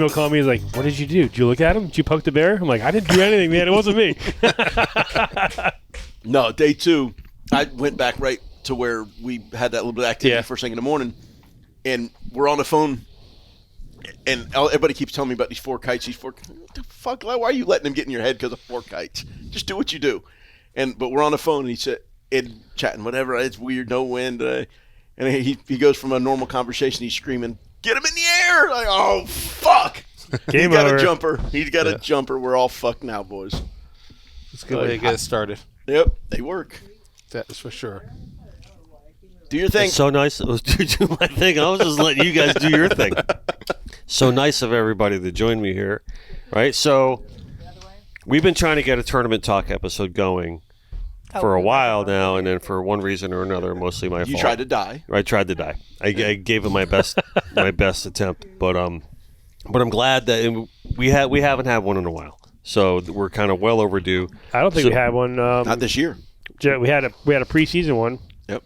email called me. He's like, "What did you do? Did you look at him? Did you poke the bear?" I'm like, "I didn't do anything, man. It wasn't me." No, day 2, I went back right to where we had that little bit of activity first thing in the morning, and we're on the phone, and everybody keeps telling me about these 4 kites. What the fuck? Why are you letting them get in your head because of 4 kites? Just do what you do. But we're on the phone, and he said, chatting, whatever. It's weird, no wind. And he goes from a normal conversation, he's screaming, "Get him in the air!" Like, oh, fuck. He's got a jumper. He's got a jumper. We're all fucked now, boys. It's a good way to get started. Yep, they work. That is for sure. Do your thing. It's so nice. It was do my thing. I was just letting you guys do your thing. So nice of everybody to join me here, right? So we've been trying to get a tournament talk episode going for a while now, and then for one reason or another, mostly my fault. You tried to die. I tried to die. I gave it my best attempt, but I'm glad that we haven't had one in a while, so we're kind of well overdue. I don't think we had one. Not this year. We had a preseason one. Yep.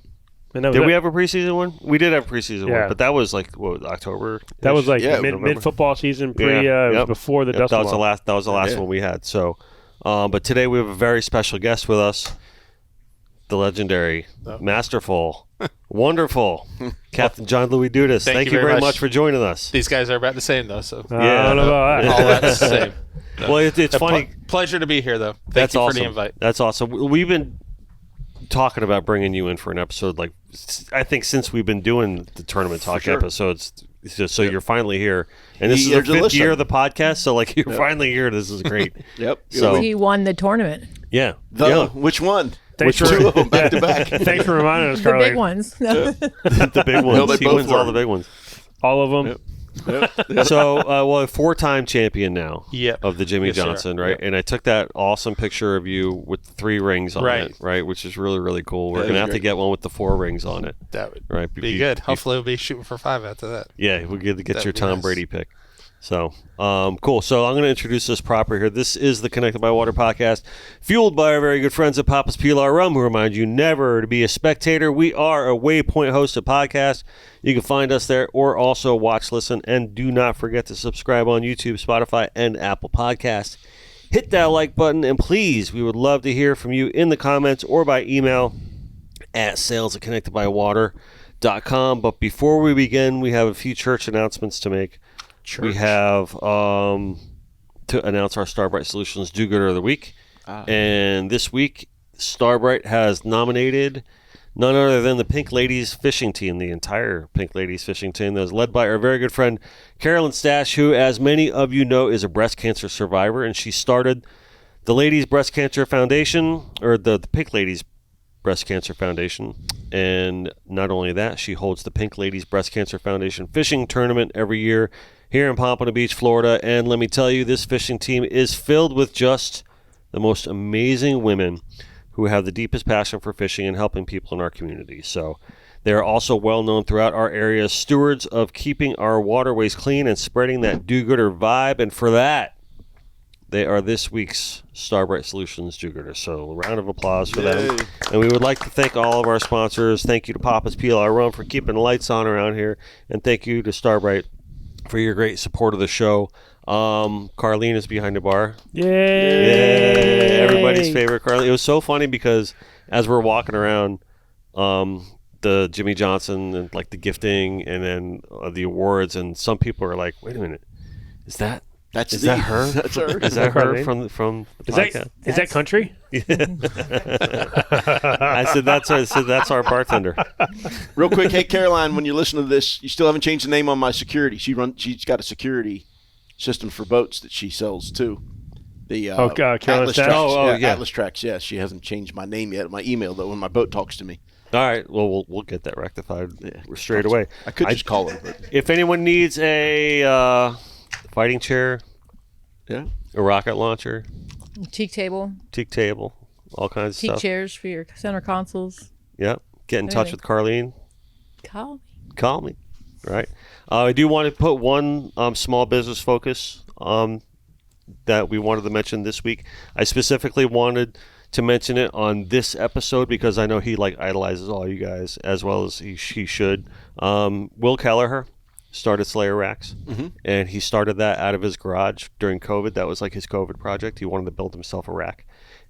And Did we have a preseason one? We did have a preseason one, but that was like October. That was like mid football season. It was before the dust. That was the last one we had. So, but today we have a very special guest with us, the legendary, masterful, wonderful Captain John Louie Dudas. Thank you very much for joining us. These guys are about the same though, so I don't know about that. all that's the same. No. Well, it's funny. Pleasure to be here, though. Thank you awesome. for the invite. That's awesome. We've been talking about bringing you in for an episode, like I think since we've been doing the tournament talk episodes. So you're finally here, and this is the 5th year of the podcast. So like you're finally here. This is great. Yep. So he won the tournament. Yeah. Which one? Thanks for 2 of them back to back. Thanks for reminding us, The Carly. big ones. the big ones. No, they He both wins were. all the big ones. All of them. Yep. So, a 4-time champion now of the Jimmy Yes, sir. Johnson, right? Yep. And I took that awesome picture of you with 3 rings on it, right? Which is really, really cool. We're going to have to get one with the 4 rings on it. That would right? be good. Hopefully we'll be shooting for 5 after that. Yeah, we'll get your That'd be Tom nice. Brady pick. So, cool. So I'm going to introduce this proper here. This is the Connected by Water podcast, fueled by our very good friends at Papa's PLR Rum, who remind you never to be a spectator. We are a Waypoint hosted podcast. You can find us there or also watch, listen, and do not forget to subscribe on YouTube, Spotify, and Apple Podcasts. Hit that like button, and please, we would love to hear from you in the comments or by email at sales@connectedbywater.com. But before we begin, we have a few church announcements to make. We have to announce our Starbright Solutions Do-Gooder of the Week. And this week, Starbright has nominated none other than the Pink Ladies fishing team, the entire Pink Ladies fishing team that is led by our very good friend Carolyn Stash, who, as many of you know, is a breast cancer survivor. And she started the Ladies Breast Cancer Foundation, or the Pink Ladies Breast Cancer Foundation. And not only that, she holds the Pink Ladies Breast Cancer Foundation fishing tournament every year here in Pompano Beach, Florida. And let me tell you, this fishing team is filled with just the most amazing women who have the deepest passion for fishing and helping people in our community. So they are also well known throughout our area as stewards of keeping our waterways clean and spreading that do-gooder vibe. And for that, they are this week's Starbright Solutions do-gooder. So a round of applause for them. And we would like to thank all of our sponsors. Thank you to Papa's PLR Rum for keeping the lights on around here. And thank you to Starbright for your great support of the show. Carlene is behind the bar. Yay! Everybody's favorite Carlene. It was so funny because as we're walking around the Jimmy Johnson and like the gifting and then the awards, and some people are like, "Wait a minute, is that her? That's her. Is that her from the podcast? Is that country? I said that's our bartender. Real quick, hey Caroline, when you listen to this, you still haven't changed the name on my security. She's got a security system for boats that she sells too. The Caroline Atlas Stash? Tracks. Yeah. Atlas Tracks. Yeah, she hasn't changed my name yet. My email though, when my boat talks to me. All right, well we'll get that rectified straight away. I could just call her, but if anyone needs a fighting chair, yeah, a rocket launcher, Teak table. all kinds of Teak stuff. chairs for your center consoles. Yep. Get in touch with Carlene. Call me. Right. I do want to put one small business focus that we wanted to mention this week. I specifically wanted to mention it on this episode because I know he idolizes all you guys as well as he should. Will Kelleher. started Slayer Racks, and he started that out of his garage during COVID. That was like his COVID project. He wanted to build himself a rack,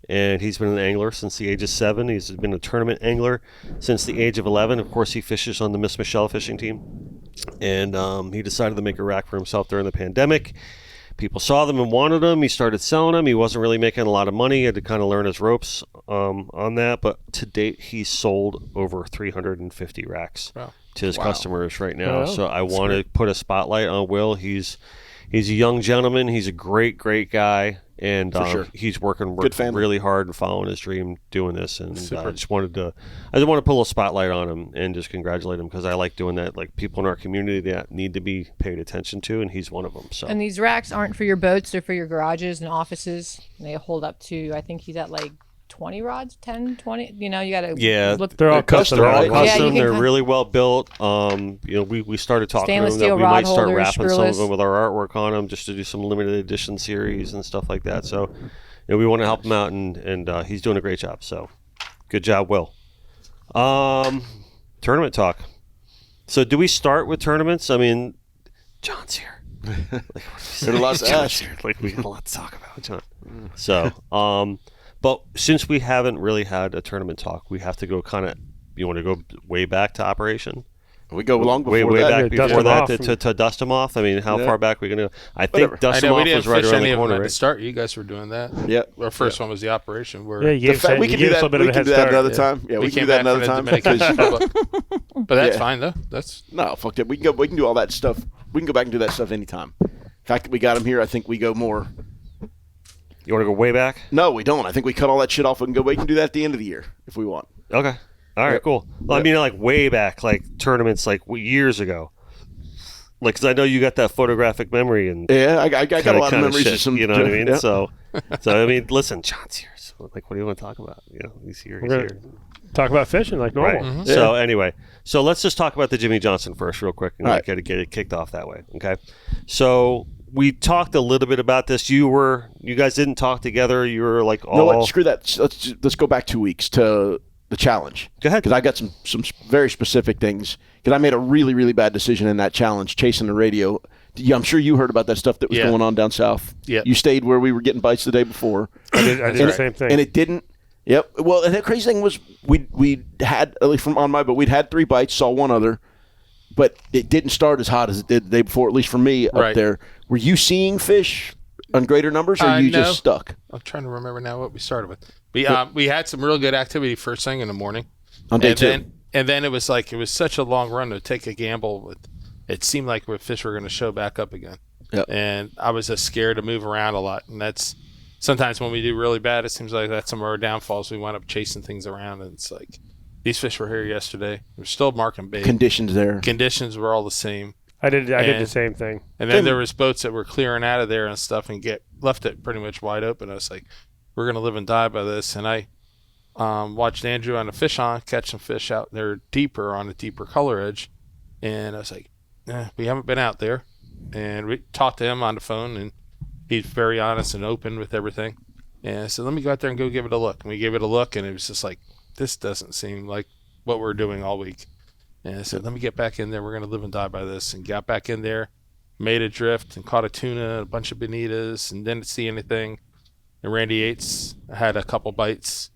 and he's been an angler since the age of 7. He's been a tournament angler since the age of 11. Of course, he fishes on the Miss Michelle fishing team, and he decided to make a rack for himself during the pandemic. People saw them and wanted them. He started selling them. He wasn't really making a lot of money. He had to kind of learn his ropes on that. But to date, he's sold over 350 racks to his customers right now. Wow. So I want to put a spotlight on Will. He's a young gentleman. He's a great guy. And he's working really hard and following his dream doing this. And I just want to put a little spotlight on him and just congratulate him, because I like doing that. Like, people in our community that need to be paid attention to, and he's one of them. So. And these racks aren't for your boats; they're for your garages and offices. And they hold up to, I think he's at like 20 rods, 10, 20. You know, you got to look. They're all custom. They're all right? custom. They're really well built. We started talking to them that we might start wrapping some of them with our artwork on them, just to do some limited edition series and stuff like that. So, we want to help him out, and he's doing a great job. So, good job, Will. Tournament talk. So, do we start with tournaments? I mean, John's here. There's a lot to ask. Like, we got a lot to talk about, John. So, but since we haven't really had a tournament talk, we have to go you want to go way back to operation? We go long before way that. back before that to dust them off. I mean, how far back are we going to go? I think dust them off was right around the corner, at the right? start. You guys were doing that. Yeah. Our first one was the operation. Where We can do that. We can do that another time. Yeah, we can do that another time. But that's fine though. No, fuck that. We can do all that stuff. We can go back and do that stuff anytime. In fact, we got them here. I think we go more. You want to go way back? No, we don't. I think we cut all that shit off and go. We can do that at the end of the year if we want. Okay. All right, cool. Well, I mean, like way back, like tournaments, like years ago. Like, because I know you got that photographic memory, and yeah, I got a lot of memories of some. You know what I mean? Yeah. So I mean, listen, John's here. So, like, what do you want to talk about? He's here. He's here. Talk about fishing like normal. Right. Mm-hmm. So anyway, let's just talk about the Jimmy Johnson first, real quick, and get it kicked off that way. Okay. So we talked a little bit about this. You guys didn't talk together. You were like, no, screw that. Let's go back 2 weeks to the challenge. Go ahead. Because I got some very specific things. Because I made a really, really bad decision in that challenge, chasing the radio. Yeah, I'm sure you heard about that stuff that was going on down south. Yeah. You stayed where we were getting bites the day before. I did the same thing. And it didn't. Yep. Well, and the crazy thing was we had, at least from on my boat, we'd had 3 bites, saw one other, but it didn't start as hot as it did the day before, at least for me up there. Were you seeing fish on greater numbers, or you just stuck? I'm trying to remember now what we started with. We had some real good activity first thing in the morning. On day 2. And then it was such a long run to take a gamble. It seemed like fish were going to show back up again. Yep. And I was just scared to move around a lot. And that's sometimes when we do really bad, it seems like that's some of our downfalls. We wind up chasing things around, and it's like, these fish were here yesterday. We're still marking bait. Conditions there. Conditions were all the same. I did the same thing. And then there was boats that were clearing out of there and stuff and left it pretty much wide open. I was like, we're going to live and die by this. And I watched Andrew on a fish on catch some fish out there deeper on a deeper color edge. And I was like, we haven't been out there. And we talked to him on the phone, and he's very honest and open with everything. And I said, let me go out there and go give it a look. And we gave it a look, and it was just like, this doesn't seem like what we're doing all week. And I said, let me get back in there. We're going to live and die by this. And got back in there, made a drift, and caught a tuna, a bunch of bonitas, and didn't see anything. And Randy Yates had a couple bites.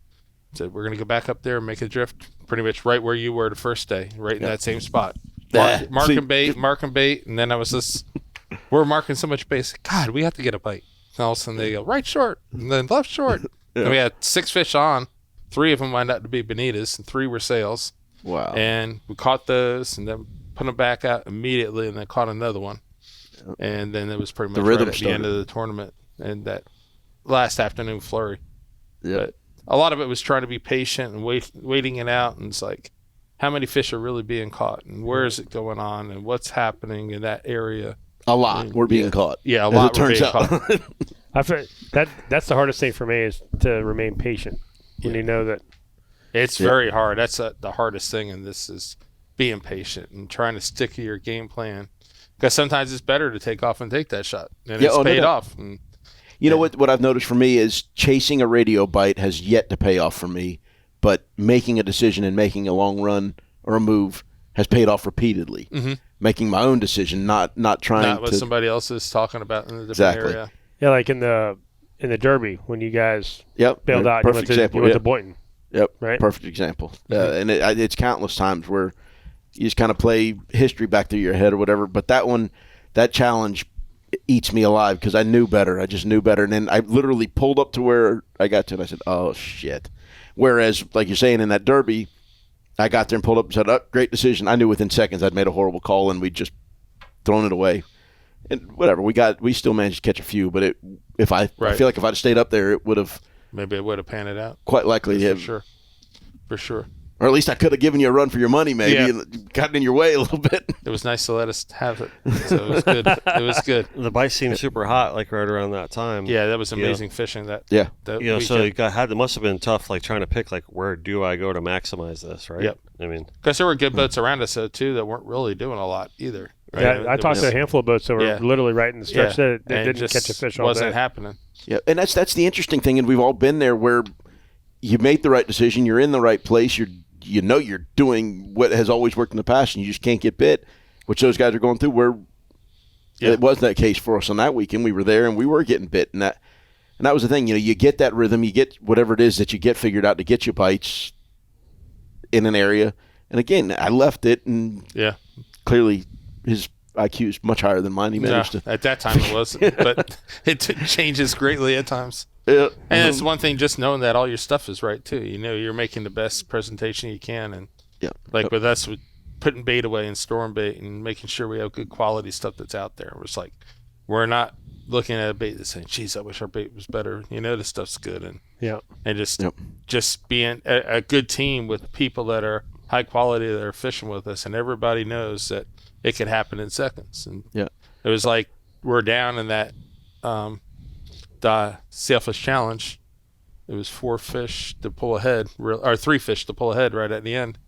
Said, we're going to go back up there and make a drift pretty much right where you were the first day, right in that same spot. Marking bait. And then I was just, we're marking so much bait. God, we have to get a bite. And all of a sudden they go right short, and then left short. And we had 6 fish on. 3 of them wound up to be bonitas, and 3 were sails. Wow. And we caught those, and then put them back out immediately, and then caught another one. And then it was pretty much right at the end of the tournament and that last afternoon flurry. Yeah. But a lot of it was trying to be patient and waiting it out, and it's like, how many fish are really being caught, and where is it going on, and what's happening in that area? A lot were being caught. Yeah, a lot were being caught. That's the hardest thing for me, is to remain patient when you know that. It's very hard. That's the hardest thing in this, is being patient and trying to stick to your game plan. Because sometimes it's better to take off and take that shot, and it's paid off. And, you know what I've noticed for me is chasing a radio bite has yet to pay off for me, but making a decision and making a long run or a move has paid off repeatedly. Making my own decision, not trying not what to somebody else is talking about in a different area. Yeah, like in the Derby when you guys Yep, bailed out. Perfect example. You went to Boynton. Yep, right. Perfect example. And it's countless times where you just kind of play history back through your head or whatever. But that challenge eats me alive because I knew better. I just knew better. And then I literally pulled up to where I got to and I said, oh, shit. Whereas, like you're saying, in that Derby, I got there and pulled up and said, oh, great decision. I knew within seconds I'd made a horrible call and we'd just thrown it away. And whatever, we still managed to catch a few, but I feel like if I'd stayed up there, it would have panned out. Quite likely, for sure. Or at least I could have given you a run for your money, maybe, and gotten in your way a little bit. It was nice to let us have it, so it was good. It was good. The bite seemed super hot, like right around that time. Yeah, that was amazing fishing. That so it must have been tough, like trying to pick, like where do I go to maximize this, right? Yep. I mean, because there were good boats around us though too that weren't really doing a lot either. Right? Yeah, I talked to a handful of boats that were literally right in the stretch that didn't catch a fish all day. Wasn't happening. Yeah, and that's the interesting thing, and we've all been there where you made the right decision, you're in the right place, you're doing what has always worked in the past, and you just can't get bit, which those guys are going through. Where it wasn't that case for us on that weekend. We were there and we were getting bit, and that was the thing. You get that rhythm, you get whatever it is that you get figured out to get you bites in an area. And again, I left it, and clearly his IQ is much higher than mine. He managed to. At that time it wasn't, but it changes greatly at times. Yeah. And it's one thing just knowing that all your stuff is right too. You're making the best presentation you can, and with us, with putting bait away and storing bait and making sure we have good quality stuff that's out there. It's like we're not looking at a bait that's saying, "Geez, I wish our bait was better." This stuff's good, and just being a good team with people that are high quality that are fishing with us, and everybody knows that it could happen in seconds. And it was like we're down in that. The Sailfish Challenge. It was 4 fish to pull ahead, or 3 fish to pull ahead right at the end.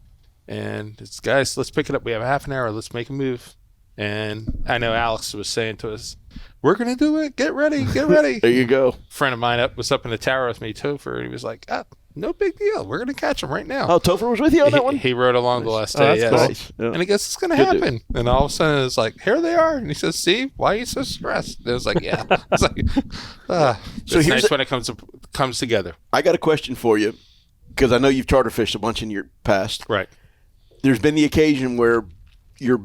And it's, guys, let's pick it up. We have half an hour. Let's make a move. And I know Alex was saying to us, we're going to do it. Get ready. Get ready. There you go. A friend of mine was up in the tower with me, Topher, and he was like, no big deal. We're going to catch him right now. Oh, Topher was with you on that one? He rode along the last day, yes. Nice. Yeah. And he goes, it's going to happen. Dude. And all of a sudden, it's like, here they are. And he says, Steve, why are you so stressed? And it was like, yeah. It's like, it's nice when it comes together. I got a question for you, because I know you've charter fished a bunch in your past. Right. There's been the occasion where your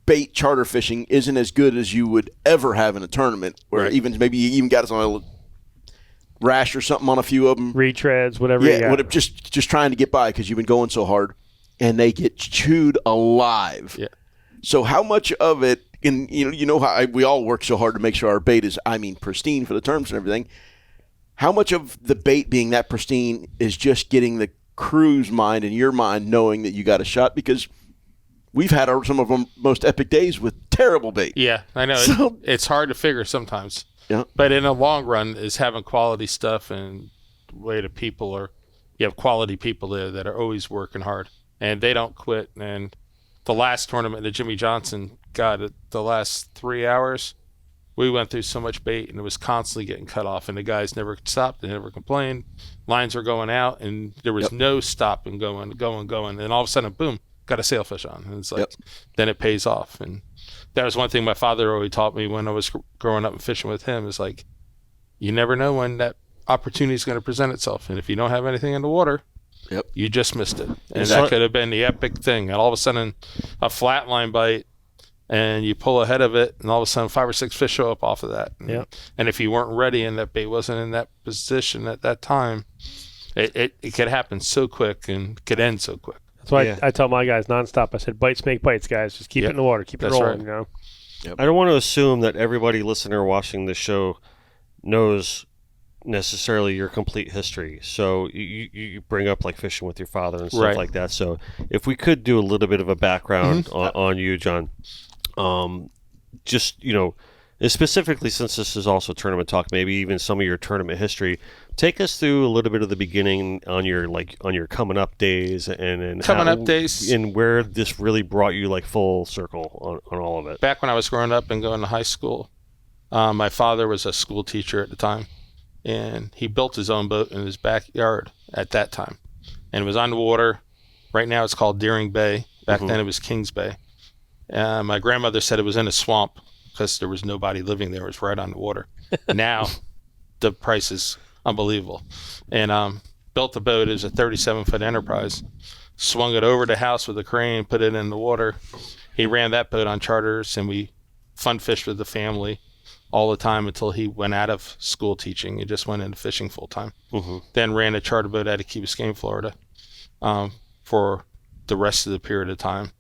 bait charter fishing isn't as good as you would ever have in a tournament, where maybe you even got us on a rash or something on a few of them. Retreads, whatever you got. Just trying to get by because you've been going so hard, and they get chewed alive. Yeah. So how much of it, and how we all work so hard to make sure our bait is, pristine for the terms and everything. How much of the bait being that pristine is just getting the crew's mind and your mind knowing that you got a shot? Because we've had some of our most epic days with terrible bait. Yeah, I know. It's hard to figure sometimes. Yeah. But in the long run, is having quality stuff and way to people, or you have quality people there that are always working hard and they don't quit. And the last tournament that Jimmy Johnson got at the last 3 hours, we went through so much bait and it was constantly getting cut off, and the guys never stopped. They never complained. Lines were going out and there was no stop and going. And all of a sudden, boom, got a sailfish on. And it's like, then it pays off. And that was one thing my father always taught me when I was growing up and fishing with him, is like, you never know when that opportunity is going to present itself. And if you don't have anything in the water, you just missed it. And that could have been the epic thing. And all of a sudden, a flatline bite, and you pull ahead of it, and all of a sudden 5 or 6 fish show up off of that. And if you weren't ready and that bait wasn't in that position at that time, it could happen so quick and could end so quick. That's why I tell my guys nonstop. I said, bites make bites, guys. Just keep it in the water. Keep it rolling, right. I don't want to assume that everybody listening or watching this show knows necessarily your complete history. So you bring up like fishing with your father and stuff like that. So if we could do a little bit of a background on you, John, just, specifically since this is also tournament talk, maybe even some of your tournament history. Take us through a little bit of the beginning on your coming up days and where this really brought you like full circle on all of it. Back when I was growing up and going to high school, my father was a school teacher at the time, and he built his own boat in his backyard at that time, and it was on the water. Right now it's called Deering Bay Back then it was Kings Bay. My grandmother said it was in a swamp because there was nobody living there. It was right on the water. Now the price is unbelievable. And built the boat. It was a 37-foot Enterprise. Swung it over the house with a crane, put it in the water. He ran that boat on charters, and we fun fished with the family all the time until he went out of school teaching. He just went into fishing full time. Then ran a charter boat out of Key Biscayne, Florida, for the rest of the period of time.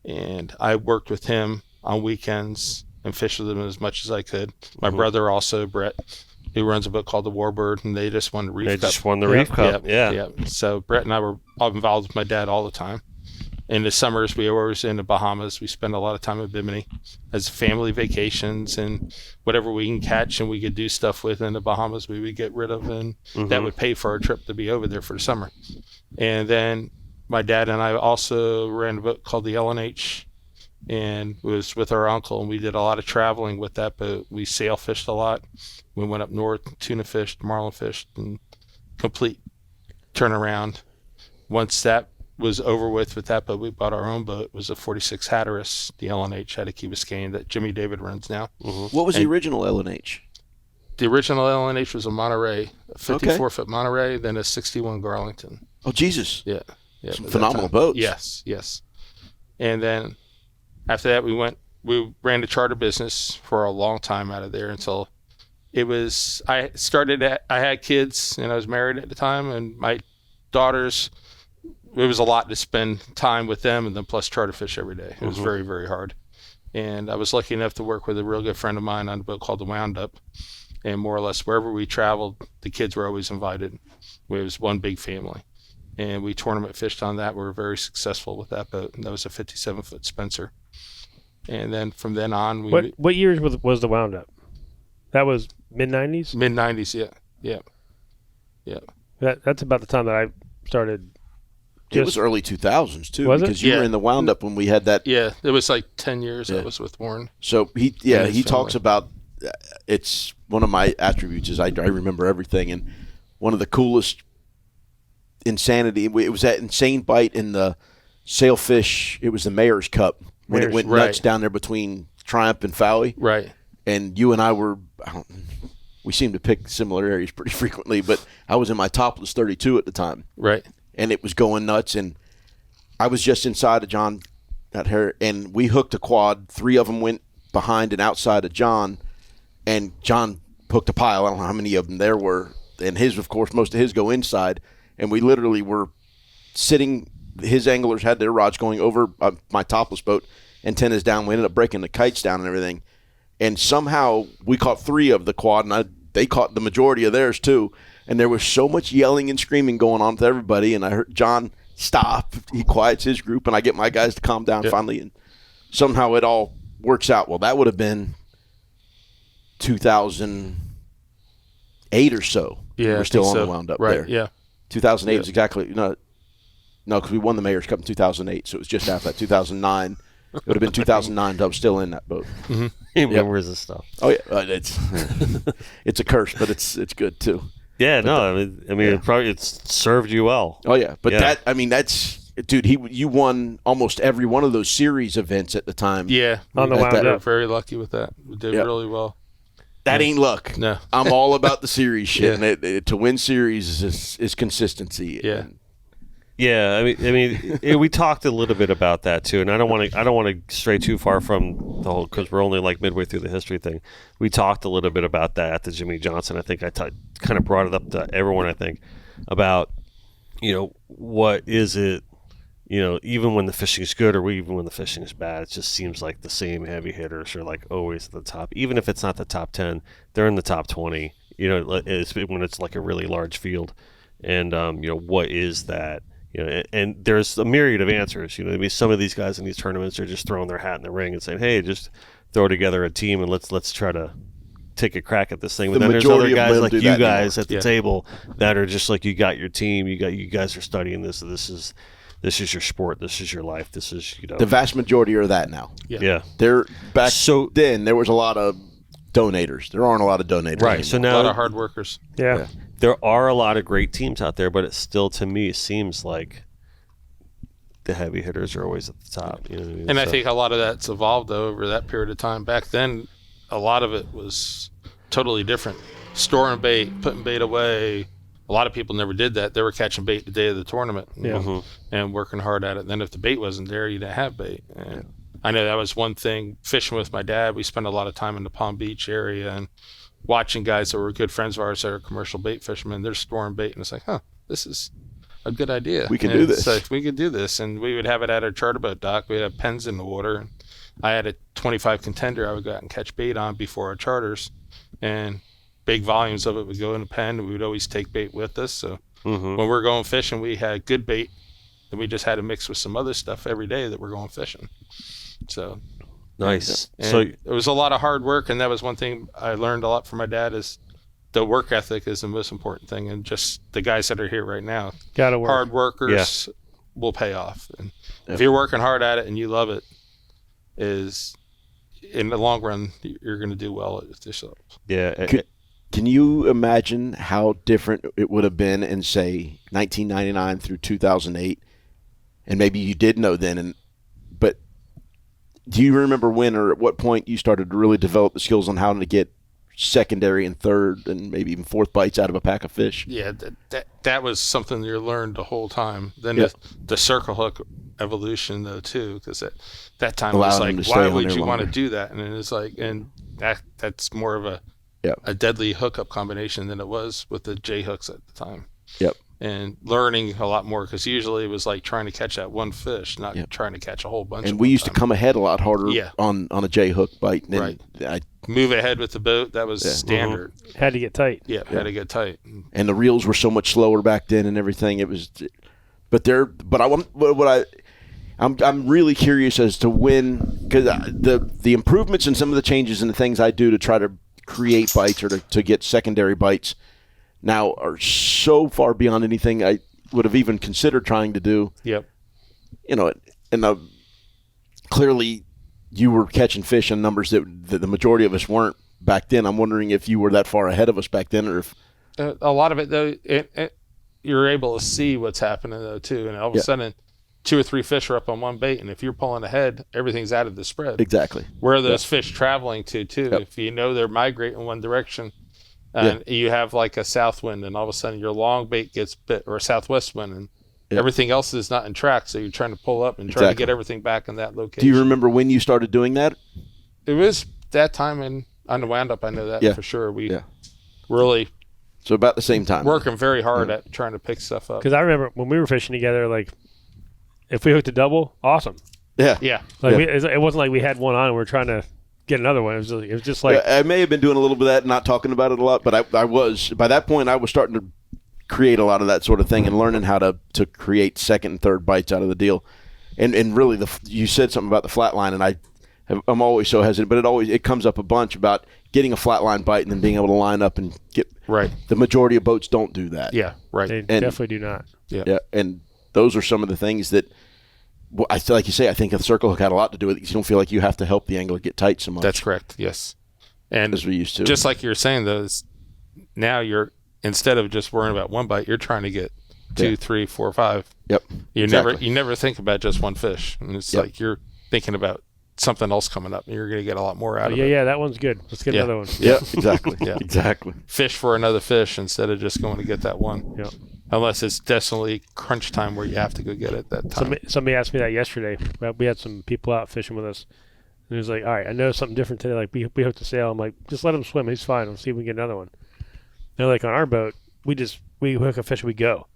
And I worked with him on weekends and fished with him as much as I could. My brother also, Brett, who runs a boat called The Warbird, and they just won the Reef Cup. They just won the Reef Cup, yeah. So Brett and I were all involved with my dad all the time. In the summers, we were always in the Bahamas. We spend a lot of time at Bimini as family vacations and whatever we can catch and we could do stuff with in the Bahamas, we would get rid of, and that would pay for our trip to be over there for the summer. And then my dad and I also ran a boat called the L&H, and it was with our uncle, and we did a lot of traveling with that boat. We sail fished a lot. We went up north, tuna fished, marlin fished, and complete turnaround. Once that was over with that boat, we bought our own boat. It was a 46 Hatteras, the L&H out of Key Biscayne that Jimmy David runs now. What was the original L&H? The original L&H was a Monterey, a 54-foot Monterey, then a 61 Garlington. Oh, Jesus. Yeah. Phenomenal boats. Yes. And then after that, we ran the charter business for a long time out of there until I had kids and I was married at the time, and my daughters, it was a lot to spend time with them and then plus charter fish every day. It was very, very hard. And I was lucky enough to work with a real good friend of mine on a boat called the Wound Up. And more or less wherever we traveled, the kids were always invited. It was one big family. And we tournament fished on that. We were very successful with that boat. And that was a 57-foot Spencer. And then from then on, What years was the Wound Up? That was mid-90s? Mid-90s, yeah. That's about the time that I started. It was early 2000s, too. Was it? Because you were in the Wound Up when we had that. Yeah, it was like 10 years that was with Warren. So he talks about, it's one of my attributes is I remember everything. And one of the coolest insanity, it was that insane bite in the sailfish, it was the Mayor's Cup, when it went nuts down there between Triumph and Fowey. Right. And you and I were, we seemed to pick similar areas pretty frequently, but I was in my topless 32 at the time. Right. And it was going nuts, and I was just inside of John, and we hooked a quad. 3 of them went behind and outside of John, and John hooked a pile. I don't know how many of them there were, and his, of course, most of his go inside, and we literally were sitting. His anglers had their rods going over my topless boat, antennas down. We ended up breaking the kites down and everything, and somehow we caught 3 of the quad, and they caught the majority of theirs too. And there was so much yelling and screaming going on with everybody, and I heard John stop. He quiets his group, and I get my guys to calm down finally, and somehow it all works out. Well, that would have been 2008 or so. Yeah, we're still on the Wound Up there. Yeah, 2008 was exactly no, because we won the Mayor's Cup in 2008, so it was just after that. 2009. It would have been 2009. I was still in that boat. He remembers this stuff. Oh yeah, it's a curse, but it's good too. Yeah, it's served you well. Oh yeah, but that's dude. You won almost every one of those series events at the time. Yeah, on the Wound Up. We were very lucky with that. We did really well. That ain't luck. No, I'm all about the series shit. And to win series is consistency. Yeah. Yeah, I mean, we talked a little bit about that too, and I don't want to stray too far from the whole, because we're only like midway through the history thing. We talked a little bit about that at the Jimmy Johnson. I think I kind of brought it up to everyone. I think about what is it, even when the fishing is good or even when the fishing is bad, it just seems like the same heavy hitters are like always at the top. Even if it's not the top 10, they're in the top 20. It's when it's like a really large field, and what is that? And there's a myriad of answers. Some of these guys in these tournaments are just throwing their hat in the ring and saying, "Hey, just throw together a team and let's try to take a crack at this thing." But then there's other guys like you guys at the table that are just like, you got your team, you guys are studying this. This is your sport. This is your life. This is the vast majority are that now. Yeah. Then there was a lot of donators. There aren't a lot of donators. Right. Anymore. a So now lot of hard workers. Yeah. There are a lot of great teams out there, but it still, to me, seems like the heavy hitters are always at the top. You know what I mean? And I think a lot of that's evolved though, over that period of time. Back then, a lot of it was totally different. Storing bait, putting bait away. A lot of people never did that. They were catching bait the day of the tournament, and working hard at it. And then if the bait wasn't there, you didn't have bait. And I know that was one thing. Fishing with my dad, we spent a lot of time in the Palm Beach area and watching guys that were good friends of ours that are commercial bait fishermen. They're storing bait, and it's like, this is a good idea. We can do this. So we could do this, and we would have it at our charter boat dock. We'd have pens in the water. I had a 25 contender I would go out and catch bait on before our charters, and big volumes of it would go in a pen, and we would always take bait with us. So when we're going fishing, we had good bait, and we just had to mix with some other stuff every day that we're going fishing. So nice. So it was a lot of hard work, and that was one thing I learned a lot from my dad is the work ethic is the most important thing, and just the guys that are here right now. Gotta work. Hard workers will pay off. And if you're working hard at it and you love it, is in the long run, you're going to do well at yourself. Yeah. Can you imagine how different it would have been in, say, 1999 through 2008? And maybe you did know then, but do you remember when or at what point you started to really develop the skills on how to get secondary and third and maybe even fourth bites out of a pack of fish? Yeah, that was something you learned the whole time. Then the circle hook evolution though too, because at that time it was like, why would you want to do that? And it's like, and that's more of a deadly hookup combination than it was with the J hooks at the time. Yep. And learning a lot more, because usually it was like trying to catch that one fish, not trying to catch a whole bunch. And we used to come ahead a lot harder on a J hook bite. Right. Move ahead with the boat. That was standard. Had to get tight. Yeah, had to get tight. And the reels were so much slower back then and everything. It was, I'm really curious as to when, because the improvements and some of the changes and the things I do to try to create bites or to get secondary bites now are so far beyond anything I would have even considered trying to do. Yep. You know, and clearly you were catching fish in numbers that the majority of us weren't back then. I'm wondering if you were that far ahead of us back then, or if a lot of it though, you're able to see what's happening though too, and all of a sudden 2 or 3 fish are up on one bait, and if you're pulling ahead, everything's out of the spread. Exactly. Where are those fish traveling to too? If you know they're migrating one direction, and you have like a south wind, and all of a sudden your long bait gets bit, or a southwest wind, and everything else is not in track, so you're trying to pull up and try to get everything back in that location. Do you remember when you started doing that? It was that time on the Wound Up, I know that for sure. We really so about the same time working very hard at trying to pick stuff up. Because I remember when we were fishing together, like if we hooked a double, awesome. Yeah. Like it wasn't like we had one on and we were trying to get another one. It was just like I may have been doing a little bit of that, and not talking about it a lot, but I was by that point I was starting to create a lot of that sort of thing and learning how to create second and third bites out of the deal. And really you said something about the flat line, and I'm always so hesitant, but it comes up a bunch about getting a flat line bite and then being able to line up and get the majority of boats don't do that. Yeah, right. They definitely do not. Yeah, and those are some of the things that I feel like you say. I think the circle hook had a lot to do with it. You don't feel like you have to help the angler get tight so much. That's correct. Yes, and as we used to. Just like you're saying, though, now you're instead of just worrying about one bite, you're trying to get 2, 3, 4, 5. Yep. You never think about just one fish, and it's like you're thinking about something else coming up, and you're going to get a lot more out of it. Yeah, that one's good. Let's get another one. Yeah, exactly. Exactly. Fish for another fish instead of just going to get that one. Yeah. Unless it's definitely crunch time where you have to go get it that time. Somebody asked me that yesterday. We had some people out fishing with us. And he was like, all right, I know something different today. Like, we hooked a sail. I'm like, just let him swim. He's fine. We'll see if we can get another one. They're like, on our boat, we hook a fish, we go.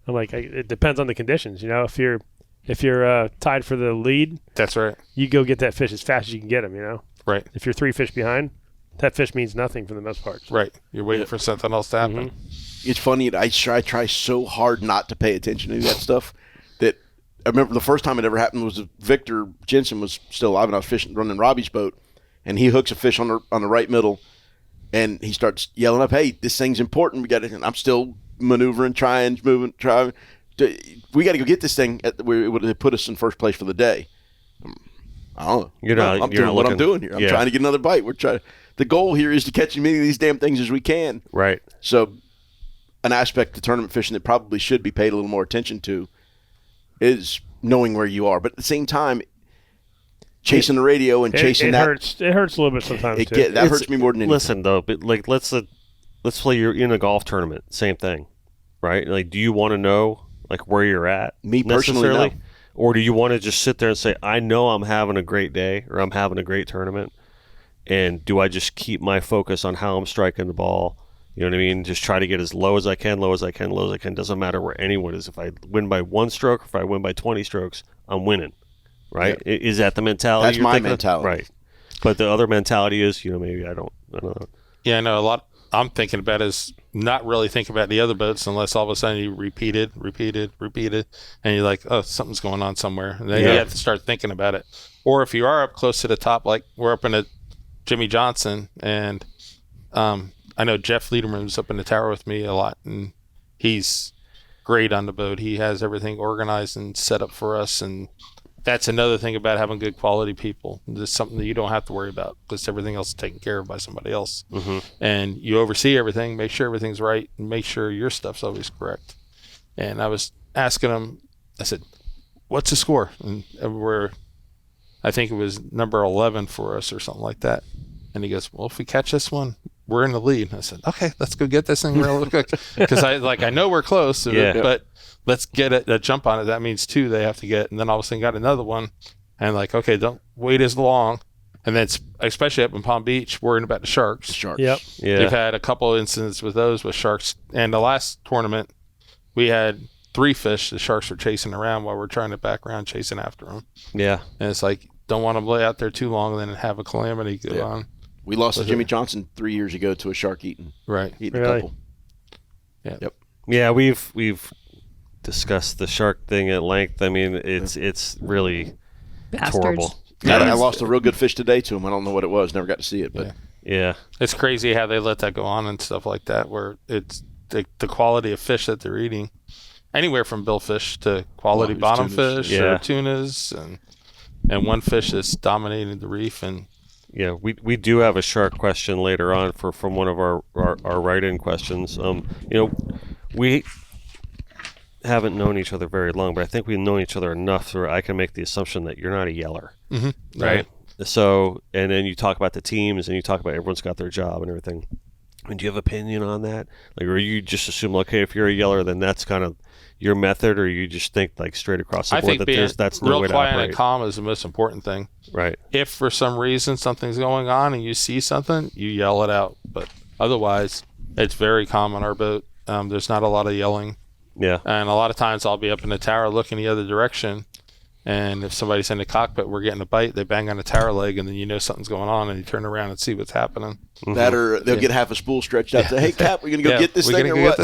I'm like, it depends on the conditions. You know, if you're tied for the lead, that's right. You go get that fish as fast as you can get him, you know? Right. If you're 3 fish behind, that fish means nothing for the most part. Right. You're waiting for something else to happen. Mm-hmm. It's funny. I try so hard not to pay attention to that stuff that I remember the first time it ever happened was Victor Jensen was still alive, and I was running Robbie's boat, and he hooks a fish on the right middle, and he starts yelling up, "Hey, this thing's important. We got it." And I'm still maneuvering, trying. We got to go get this thing. It would put us in first place for the day. I don't know. I'm doing what I'm doing here. I'm trying to get another bite. The goal here is to catch as many of these damn things as we can. Right. So, an aspect of tournament fishing that probably should be paid a little more attention to is knowing where you are. But at the same time, chasing the radio and chasing that hurts. It hurts a little bit sometimes. That hurts me more than anything. Listen though, but like let's play. You're in a golf tournament. Same thing, right? Like, do you want to know like where you're at? Me personally, no. Or do you want to just sit there and say, I know I'm having a great day or I'm having a great tournament, and do I just keep my focus on how I'm striking the ball? You know what I mean? Just try to get as low as I can, low as I can, low as I can. Doesn't matter where anyone is. If I win by 1 stroke or if I win by 20 strokes, I'm winning, right? Yeah. Is that the mentality? That's my mentality. Right. But the other mentality is, maybe I don't know. Yeah, I know a lot. I'm thinking about is not really thinking about the other boats unless all of a sudden you repeat it, and you're like, oh, something's going on somewhere. And then you have to start thinking about it. Or if you are up close to the top, like we're up in a Jimmy Johnson, and I know Jeff Lederman's up in the tower with me a lot, and he's great on the boat. He has everything organized and set up for us, and that's another thing about having good quality people. It's something that you don't have to worry about because everything else is taken care of by somebody else. Mm-hmm. And you oversee everything, make sure everything's right, and make sure your stuff's always correct. And I was asking him, I said, what's the score? And I think it was number 11 for us or something like that. And he goes, well, if we catch this one, we're in the lead. And I said, okay, let's go get this thing real quick. Because I know we're close, but let's get a jump on it. That means 2 they have to get. And then all of a sudden got another one. And okay, don't wait as long. And then especially up in Palm Beach, worrying about the sharks. Yep. Yeah. They've had a couple of incidents with those with sharks. And the last tournament, we had 3 fish the sharks were chasing around while we're trying to back around chasing after them. Yeah. And it's like, don't want them to lay out there too long and then have a calamity go on. We lost to Jimmy Johnson 3 years ago to a shark eating a couple. Yeah. Yep. Yeah, we've discussed the shark thing at length. I mean, it's really horrible. Yeah, I lost a real good fish today to him. I don't know what it was. Never got to see it, but yeah, it's crazy how they let that go on and stuff like that. Where it's the quality of fish that they're eating, anywhere from billfish to quality bottom fish or tunas, and one fish that's dominating the reef. And yeah, we do have a shark question later on from one of our write-in questions. We haven't known each other very long, but I think we've known each other enough where I can make the assumption that you're not a yeller, right? So, and then you talk about the teams and you talk about everyone's got their job and everything. I mean, do you have opinion on that? Like, or you just assume, okay, if you're a yeller, then that's kind of your method, or you just think like straight across the board that that's no way to operate? Real quiet and calm is the most important thing. Right. If for some reason something's going on and you see something, you yell it out. But otherwise, it's very calm on our boat. There's not a lot of yelling. Yeah. And a lot of times I'll be up in the tower looking the other direction, and if somebody's in the cockpit, we're getting a bite, they bang on the tower leg, and then something's going on, and you turn around and see what's happening. Mm-hmm. That or they'll get half a spool stretched out and say, hey, Cap, we're going to go get this thing or what?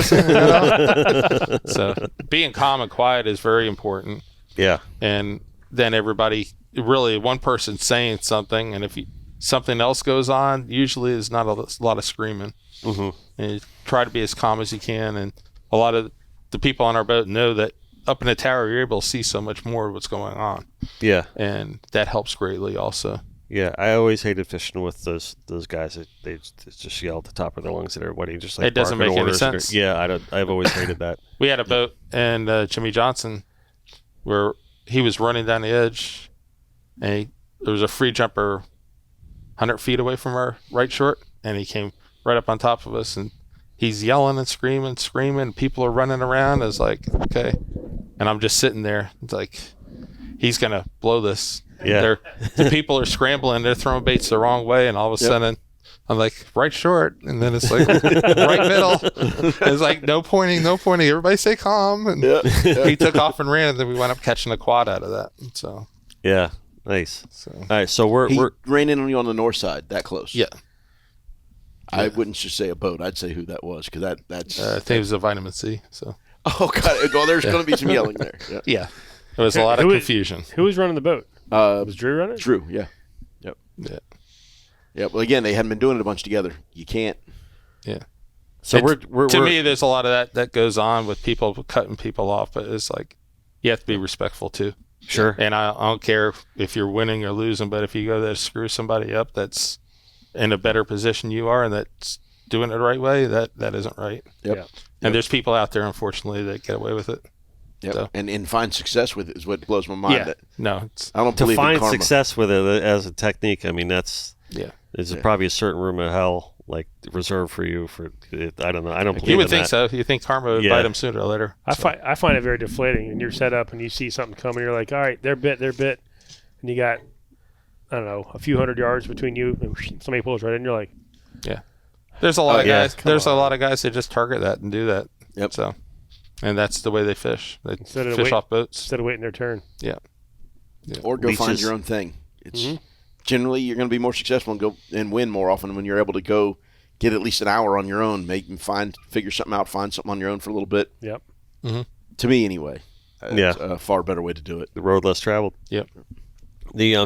So being calm and quiet is very important. Yeah. And then everybody, really one person saying something, and if something else goes on, usually there's not a lot of screaming. Mm-hmm. And you try to be as calm as you can, and a lot of the people on our boat know that up in the tower you're able to see so much more of what's going on. Yeah. And that helps greatly also. Yeah, I always hated fishing with those guys that they just yell at the top of their lungs at everybody, just like it doesn't make any sense. I've always hated that. We had a boat and Jimmy Johnson where he was running down the edge, and there was a free jumper 100 feet away from our right short, and he came right up on top of us, and he's yelling and screaming. People are running around. It's like, okay. And I'm just sitting there. It's like, he's going to blow this. Yeah. The people are scrambling. They're throwing baits the wrong way. And all of a sudden, I'm like, right short. And then it's like, right middle. It's like, no pointing. Everybody stay calm. And he took off and ran. And then we wound up catching a quad out of that. So. Yeah. Nice. So. All right. So we're ran in on you on the north side, that close. Yeah. I wouldn't just say a boat. I'd say who that was, because that's. I think it was a vitamin C. So. Oh God! Well, there's going to be some yelling there. Yeah. There was a lot of confusion. Who was running the boat? Was Drew running? Drew. Yeah. Yep. Yeah. Well, again, they hadn't been doing it a bunch together. You can't. Yeah. So we're to me, there's a lot of that goes on with people cutting people off, but it's like you have to be respectful too. Sure. And I don't care if you're winning or losing, but if you go there to screw somebody up, that's in a better position you are, and that's doing it the right way, that isn't right. Yep. And there's people out there, unfortunately, that get away with it. Yep. So. And find success with it is what blows my mind. Yeah. No, I don't To believe in find karma. success with it as a technique, I mean, there's probably a certain room of hell like reserved for you for it. I don't know. I don't believe you would in think that. so. You think karma would bite them sooner or later. I find it very deflating. And you're set up and you see something coming. You're like, all right, they're bit, and you got, I don't know, a few hundred yards between you, and somebody pulls right in. You're like, There's a lot of guys. There's a lot of guys that just target that and do that. Yep. So, and that's the way they fish. They Instead of fish wait- off boats. instead of waiting their turn. Yeah. Or go find Leeches. your own thing. It's generally you're going to be more successful and go and win more often when you're able to go get at least an hour on your own, figure something out, find something on your own for a little bit. Yep. To me, anyway, it's a far better way to do it. The road less traveled. Yep.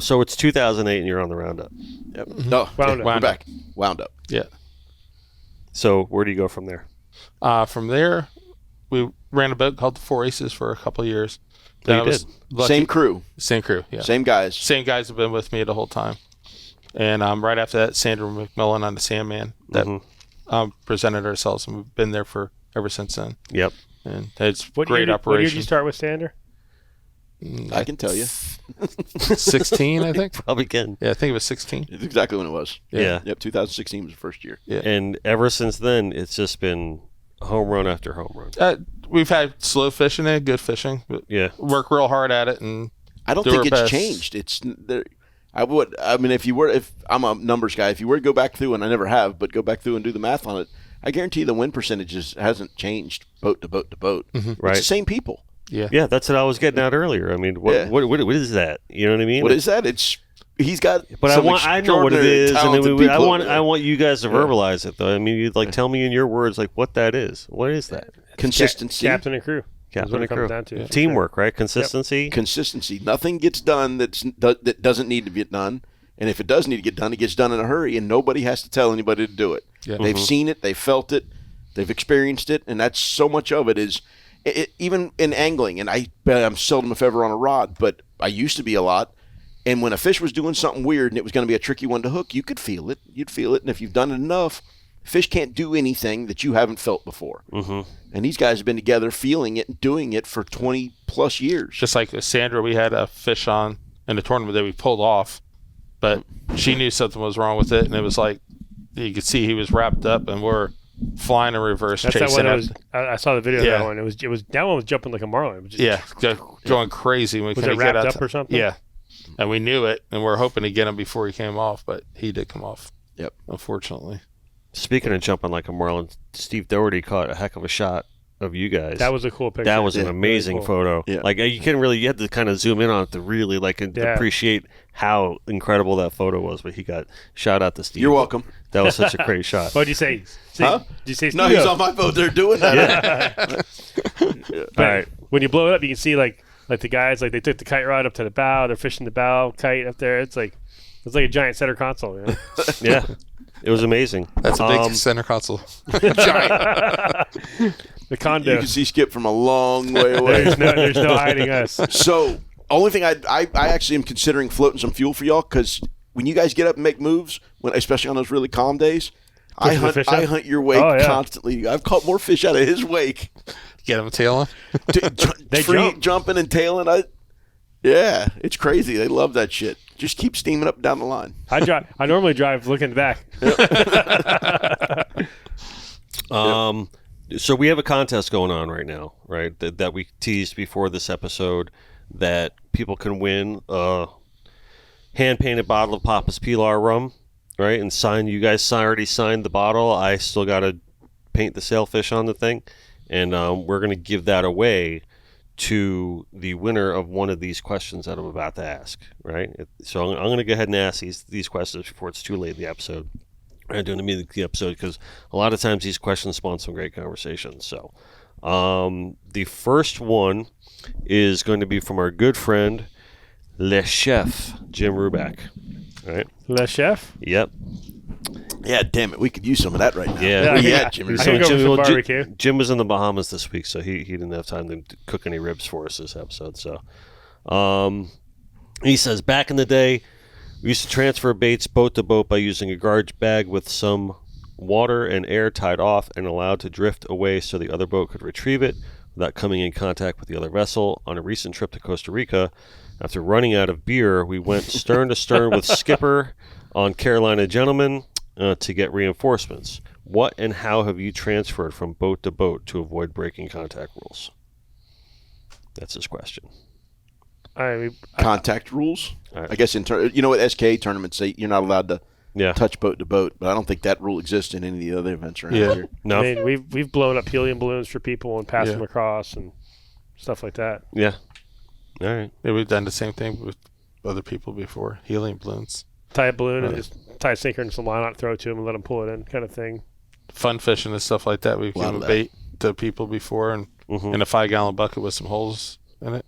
So it's 2008 and you're on the roundup. Yep. No, Wound up. we're back. Wound up. Yeah. So where do you go from there? From there, we ran a boat called the Four Aces for a couple of years. Oh, Then you I was did? lucky- Same crew, Same crew. Yeah. same guys. Same guys have been with me the whole time. And right after that, Sandra McMillan on the Sandman that presented ourselves, and we've been there for ever since then. Yep. And it's What great year did operation. you start with, Sander? I can tell you. 16, I think. Probably can. Yeah, I think it was 16. It's exactly when it was. Yeah. Yep, 2016 was the first year. Yeah. And ever since then, it's just been home run after home run. We've had slow fishing and good fishing. But Yeah. work real hard at it, and I don't do think our it's best. changed. It's there. I mean, if I'm a numbers guy, if you were to go back through, and I never have, but go back through and do the math on it, I guarantee the win percentages hasn't changed boat to boat to boat. Right. It's the same people. Yeah, that's what I was getting at earlier. I mean, what is that? You know what I mean? What is that? He's got. But I know what it is, and talented then I people want over there. you guys to verbalize it, though. I mean, you'd tell me in your words what that is. What is that? Consistency. Captain and crew. That's what Captain it and comes crew. down to. Teamwork, right? Consistency. Consistency. Nothing gets done that doesn't need to get done, and if it does need to get done, it gets done in a hurry, and nobody has to tell anybody to do it. Yeah. They've seen it, they've felt it, they've experienced it, and that's so much of it is. Even in angling, and I'm seldom if ever on a rod, but I used to be a lot. And when a fish was doing something weird and it was going to be a tricky one to hook, you could feel it. You'd feel it, and if you've done it enough, fish can't do anything that you haven't felt before. Mm-hmm. And these guys have been together, feeling it and doing it for 20 plus years. just like Sandra, we had a fish on in the tournament that we pulled off, but she knew something was wrong with it, and it was like you could see he was wrapped up, and we're flying in reverse, That's that chasing one. it. I saw the video of Yeah. that one. It was that one was jumping like a marlin. It was just, Going crazy. When we Was couldn't it get wrapped out up or something? Yeah, and we knew it, and we're hoping to get him before he came off, but he did come off. Yep. Unfortunately. Speaking of jumping like a marlin, Steve Doherty caught a heck of a shot of you guys. That was a cool picture. That was an Yeah, amazing really cool. photo. Yeah. Like you had to kind of zoom in on it to really appreciate how incredible that photo was. But he got shout out to Steve. You're welcome. That was such a great shot. What'd you say? Huh? Did you say No, Steve? he's on my boat there doing that. But All right. when you blow it up, you can see like the guys they took the kite rod up to the bow. They're fishing the bow kite up there. It's like a giant center console. You know? Yeah, it was amazing. That's a big center console. The condo. You can see Skip from a long way away. There's no hiding us. So, only thing I actually am considering floating some fuel for y'all, because when you guys get up and make moves, especially on those really calm days, I the fish up? hunt your wake Oh, yeah. constantly. I've caught more fish out of his wake. Get him a tail on. They jump. Jumping and tailing. Yeah, it's crazy. They love that shit. Just keep steaming up and down the line. I normally drive looking back. So we have a contest going on right now, right? That we teased before this episode, that people can win a hand-painted bottle of Papa's Pilar rum, right? And you guys already signed the bottle. I still got to paint the sailfish on the thing, and we're going to give that away to the winner of one of these questions that I'm about to ask, right? So I'm going to go ahead and ask these questions before it's too late in the episode. I'm doing the episode because a lot of times these questions spawn some great conversations. So the first one is going to be from our good friend Le Chef Jim Ruback. All right. Le Chef. Yep. Yeah, damn it. We could use some of that right now. Yeah. Where you Yeah. at, Jimmy? I can go for some barbecue. Jim was in the Bahamas this week, so he didn't have time to cook any ribs for us this episode. So he says, back in the day, we used to transfer baits boat to boat by using a garbage bag with some water and air tied off and allowed to drift away so the other boat could retrieve it. without coming in contact with the other vessel. On a recent trip to Costa Rica, after running out of beer, we went stern to stern with skipper on Carolina Gentleman to get reinforcements. What and how have you transferred from boat to boat to avoid breaking contact rules? That's his question. Contact rules? Right. I guess what SK tournaments say you're not allowed to touch boat to boat, but I don't think that rule exists in any of the other events around here. No. I mean, we've blown up helium balloons for people and passed them across and stuff like that. Yeah. All right. Yeah, we've done the same thing with other people before. Helium balloons. Tie a balloon and just tie a sinker into some line out, throw it to them, and let them pull it in, kind of thing. Fun fishing and stuff like that. We've given bait to people before, and in a 5-gallon bucket with some holes in it.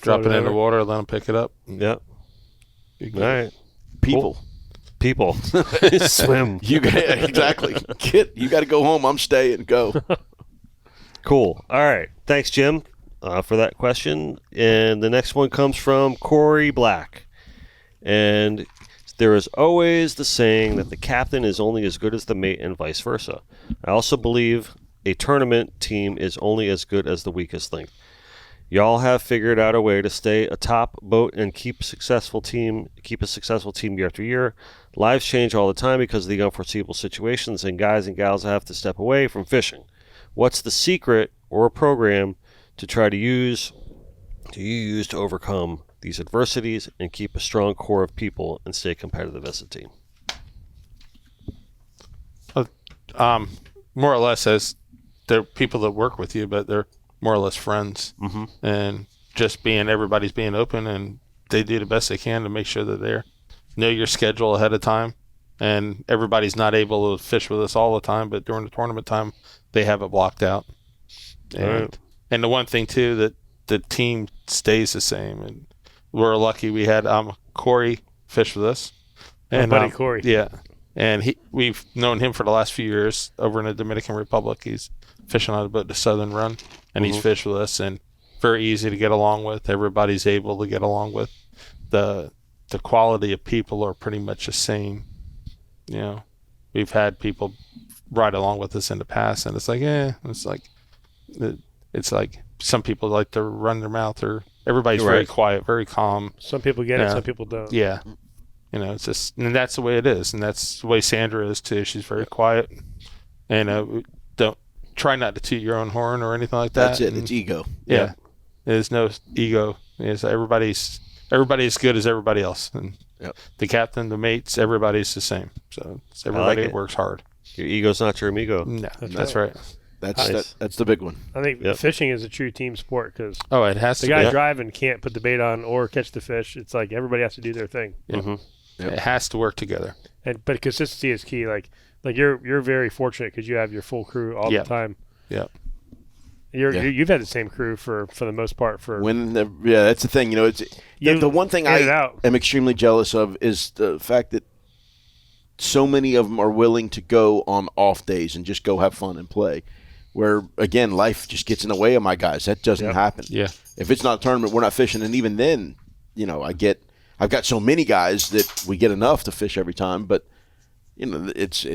Drop it in the water, let them pick it up. Yep. All right. People. Swim. Exactly. Kid, you got to go home. I'm staying. Go. Cool. All right. Thanks, Jim, for that question. And the next one comes from Corey Black. And there is always the saying that the captain is only as good as the mate and vice versa. I also believe a tournament team is only as good as the weakest link. Y'all have figured out a way to stay atop boat and keep a successful team year after year. Lives change all the time because of the unforeseeable situations, and guys and gals have to step away from fishing. What's the secret or a program to use to overcome these adversities and keep a strong core of people and stay competitive as a team? More or less, as they're people that work with you, but they're more or less friends, and just everybody's being open, and they do the best they can to make sure that they know your schedule ahead of time, and everybody's not able to fish with us all the time, but during the tournament time they have it blocked out. And the one thing too, that the team stays the same, and we're lucky we had Corey fish with us, and buddy Corey, and we've known him for the last few years over in the Dominican Republic. He's fishing on about the Southern Run, and he's fished with us, and very easy to get along with. Everybody's able to get along with. The quality of people are pretty much the same. We've had people ride along with us in the past, and it's like some people like to run their mouth, or everybody's very quiet, very calm. Some people get it, some people don't. Yeah. It's just, and that's the way it is, and that's the way Sandra is too. She's very quiet, and don't try not to toot your own horn or anything like that. That's it. It's ego. Yeah. There's no ego. Everybody's as good as everybody else, and the captain, the mates, everybody's the same. So everybody works hard. Your ego's not your amigo. No, that's right. That's the big one. I think fishing is a true team sport because it has the guy driving can't put the bait on or catch the fish. It's like everybody has to do their thing. It has to work together. But consistency is key. Like you're very fortunate because you have your full crew all the time. Yeah. You've had the same crew for the most part that's the thing. It's the one thing I am extremely jealous of is the fact that so many of them are willing to go on off days and just go have fun and play. Where again, life just gets in the way of my guys. That doesn't happen. Yeah. If it's not a tournament, we're not fishing, and even then, I've got so many guys that we get enough to fish every time, but it's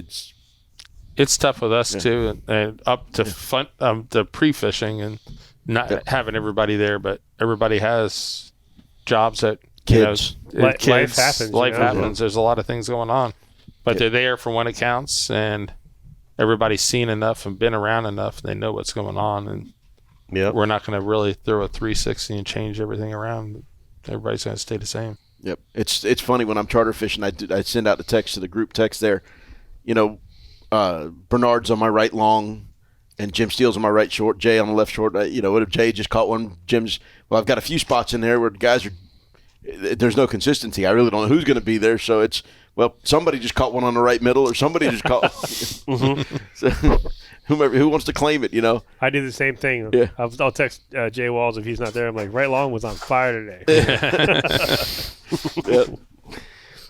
tough with us too, and up to fun, the pre-fishing and not having everybody there, but everybody has jobs that kids. Life happens. Life happens. There's a lot of things going on, but they're there for when it counts, and everybody's seen enough and been around enough. They know what's going on, and we're not going to really throw a 360 and change everything around. Everybody's going to stay the same. Yep. It's funny when I'm charter fishing, I send out the text to the group text there. Bernard's on my right long, and Jim Steele's on my right short. Jay on the left short. What if Jay just caught one? I've got a few spots in there where the guys are. There's no consistency. I really don't know who's going to be there. So somebody just caught one on the right middle, or somebody just caught. So, who wants to claim it? I do the same thing. Yeah. I'll text Jay Walls if he's not there. I'm like, right long was on fire today.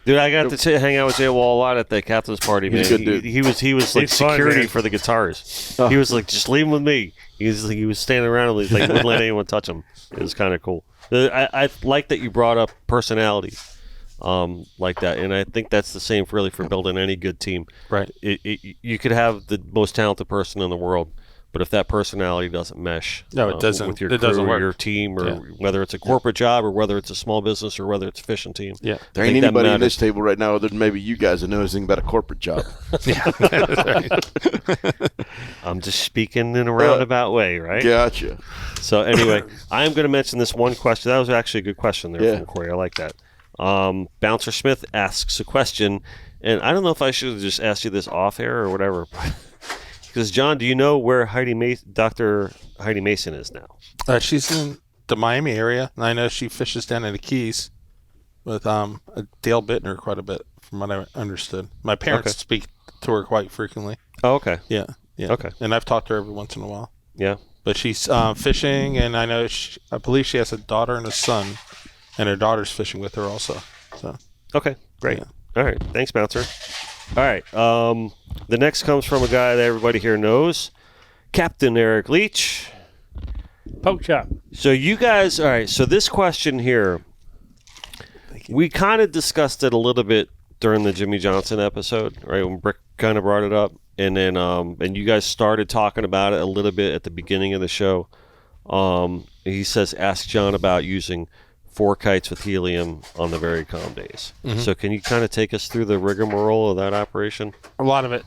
Dude, I got to hang out with Jay Wall a lot at the captain's party, man. He's a good dude. He was like security for the guitars. He was like, just leave him with me. He was standing around and wouldn't let anyone touch him. It was kind of cool. I like that you brought up personality like that, and I think that's the same really for building any good team. Right. You could have the most talented person in the world, But if that personality doesn't mesh, No, it doesn't. with your It crew doesn't or work. your team, or whether it's a corporate job or whether it's a small business or whether it's a fishing team. Yeah. There ain't anybody in this table right now other than maybe you guys that know anything about a corporate job. Yeah. I'm just speaking in a roundabout way, right? Gotcha. So anyway, I'm going to mention this one question. That was actually a good question there from Corey. I like that. Bouncer Smith asks a question, and I don't know if I should have just asked you this off air or whatever. Because, John, do you know where Dr. Heidi Mason is now? She's in the Miami area, and I know she fishes down in the Keys with Dale Bittner quite a bit, from what I understood. My parents speak to her quite frequently. Oh, okay. Yeah. Okay. And I've talked to her every once in a while. Yeah. But she's fishing, and I believe she has a daughter and a son, and her daughter's fishing with her also. So. Okay, great. Yeah. All right, thanks, Bouncer. All right, the next comes from a guy that everybody here knows, Captain Eric Leach. Poke chop. So you guys, all right, so this question here, we kind of discussed it a little bit during the Jimmy Johnson episode, right, when Brick kind of brought it up, and then and you guys started talking about it a little bit at the beginning of the show. He says, ask John about using 4 kites with helium on the very calm days. Mm-hmm. So can you kind of take us through the rigmarole of that operation? A lot of it.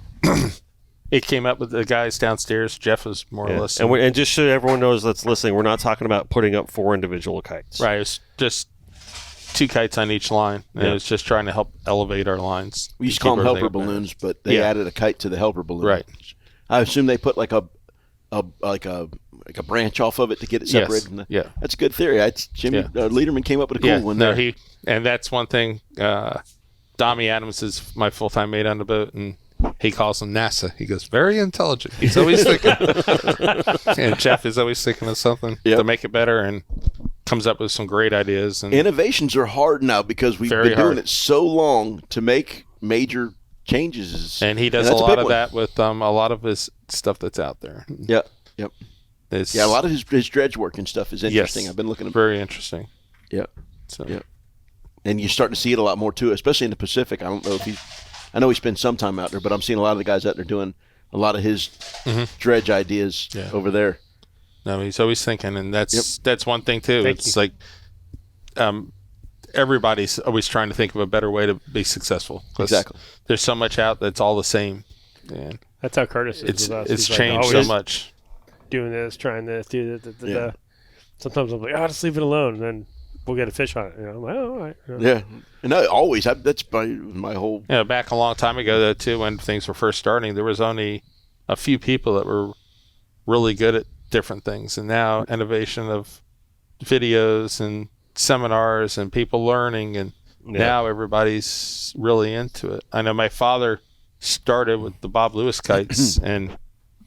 It came up with the guys downstairs. Jeff was more or less. And just so everyone knows that's listening, we're not talking about putting up 4 individual kites. Right. It's just 2 kites on each line. And it was just trying to help elevate our lines. We used to call them helper balloons, but they added a kite to the helper balloon. Right. I assume they put like a branch off of it to get it separated. Yes. That's a good theory. Jimmy Lederman came up with a cool one there. And that's one thing. Dommy Adams is my full-time mate on the boat, and he calls him NASA. He goes, very intelligent. He's always thinking. And Jeff is always thinking of something to make it better, and comes up with some great ideas. And innovations are hard now because we've been doing it so long to make major changes. And he does a lot of that with a lot of his stuff that's out there. Yep. A lot of his dredge work and stuff is interesting. I've been looking at very interesting. Yeah. And you're starting to see it a lot more too, especially in the Pacific. I don't know if I know he spends some time out there, but I'm seeing a lot of the guys out there doing a lot of his dredge ideas over there. No, he's always thinking, and that's one thing too. It's like everybody's always trying to think of a better way to be successful. Exactly. There's so much out that's all the same. And that's how Curtis is with us. It's changed so much. Doing this, trying this, do this. Sometimes I'm like, just leave it alone, and then we'll get a fish on it. I'm like, all right. Yeah, and that's my whole. Yeah, back a long time ago though too, when things were first starting, there was only a few people that were really good at different things, and now innovation of videos and seminars and people learning, and now everybody's really into it. I know my father started with the Bob Lewis kites and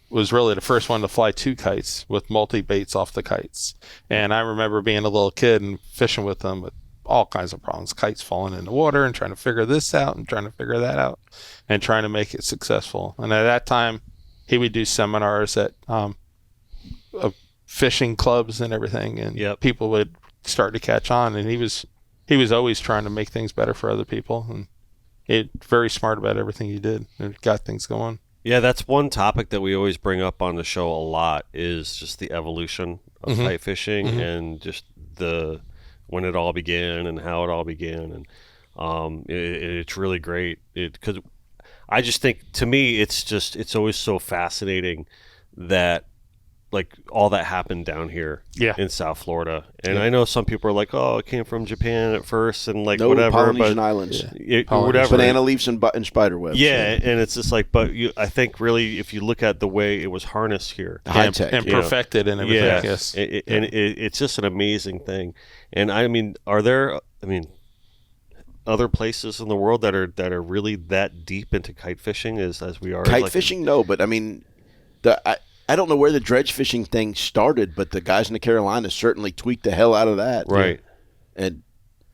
was really the first one to fly 2 kites with multi-baits off the kites. And I remember being a little kid and fishing with them with all kinds of problems. Kites falling in the water and trying to figure this out and trying to figure that out and trying to make it successful. And at that time, he would do seminars at fishing clubs and everything, and people would start to catch on. And he was always trying to make things better for other people, and very smart about everything he did and got things going. Yeah, that's one topic that we always bring up on the show a lot, is just the evolution of kite fishing and just when it all began and how it all began, and it's really great. Because I just think, to me, it's always so fascinating that like all that happened down here in South Florida. And I know some people are like, oh, it came from Japan at first and like whatever. Polynesian islands. Whatever. Banana leaves and spider webs. Yeah, and it's just like, I think really if you look at the way it was harnessed here. High tech. And perfected and everything. Yeah, yes. And it's just an amazing thing. And I mean, are there, other places in the world that are really that deep into kite fishing as we are? Kite fishing? No, but I mean, I don't know where the dredge fishing thing started, but the guys in the Carolinas certainly tweaked the hell out of that. Right. And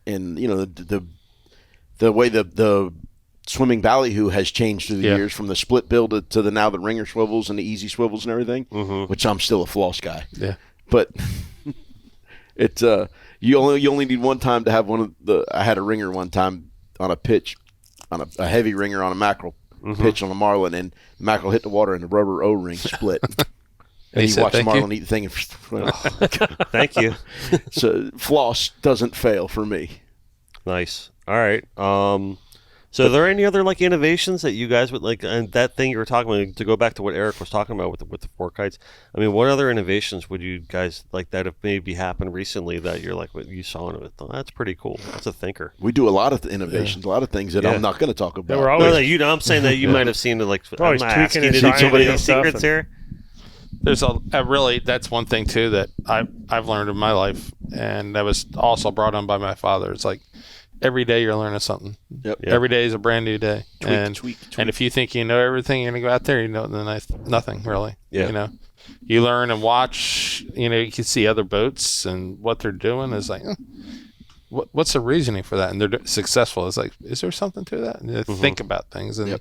you know, the way the swimming ballyhoo has changed through the years, from the split bill to the now the ringer swivels and the easy swivels and everything, which I'm still a floss guy. Yeah. But it's you only need one time to have one of the. I had a ringer one time on a pitch, on a heavy ringer on a mackerel pitch on the marlin, and the mackerel hit the water and the rubber O-ring split. And he you said, watch "Thank Marlon you." eat the thing. And Thank you. so floss doesn't fail for me. Nice. All right. So are there any other like innovations that you guys would like, and that thing you were talking about, to go back to what Eric was talking about with the 4 kites? I mean, what other innovations would you guys like that have maybe happened recently that you're like, what you saw in it? Oh, that's pretty cool. That's a thinker. We do a lot of innovations, a lot of things that I'm not going to talk about. we're always, I'm saying that you might have seen it. Like, we're always I'm not tweaking asking and you to do trying somebody and else's stuff secrets here. There's really, that's one thing too that I've learned in my life, and that was also brought on by my father. It's like every day you're learning something. Yep. Every day is a brand new day. Tweak. And if you think you know everything, you're gonna go out there, you know nothing really. Yeah. You know, you learn and watch. You know, you can see other boats and what they're doing is like, what's the reasoning for that? And they're successful. It's like, is there something to that? And you think about things, and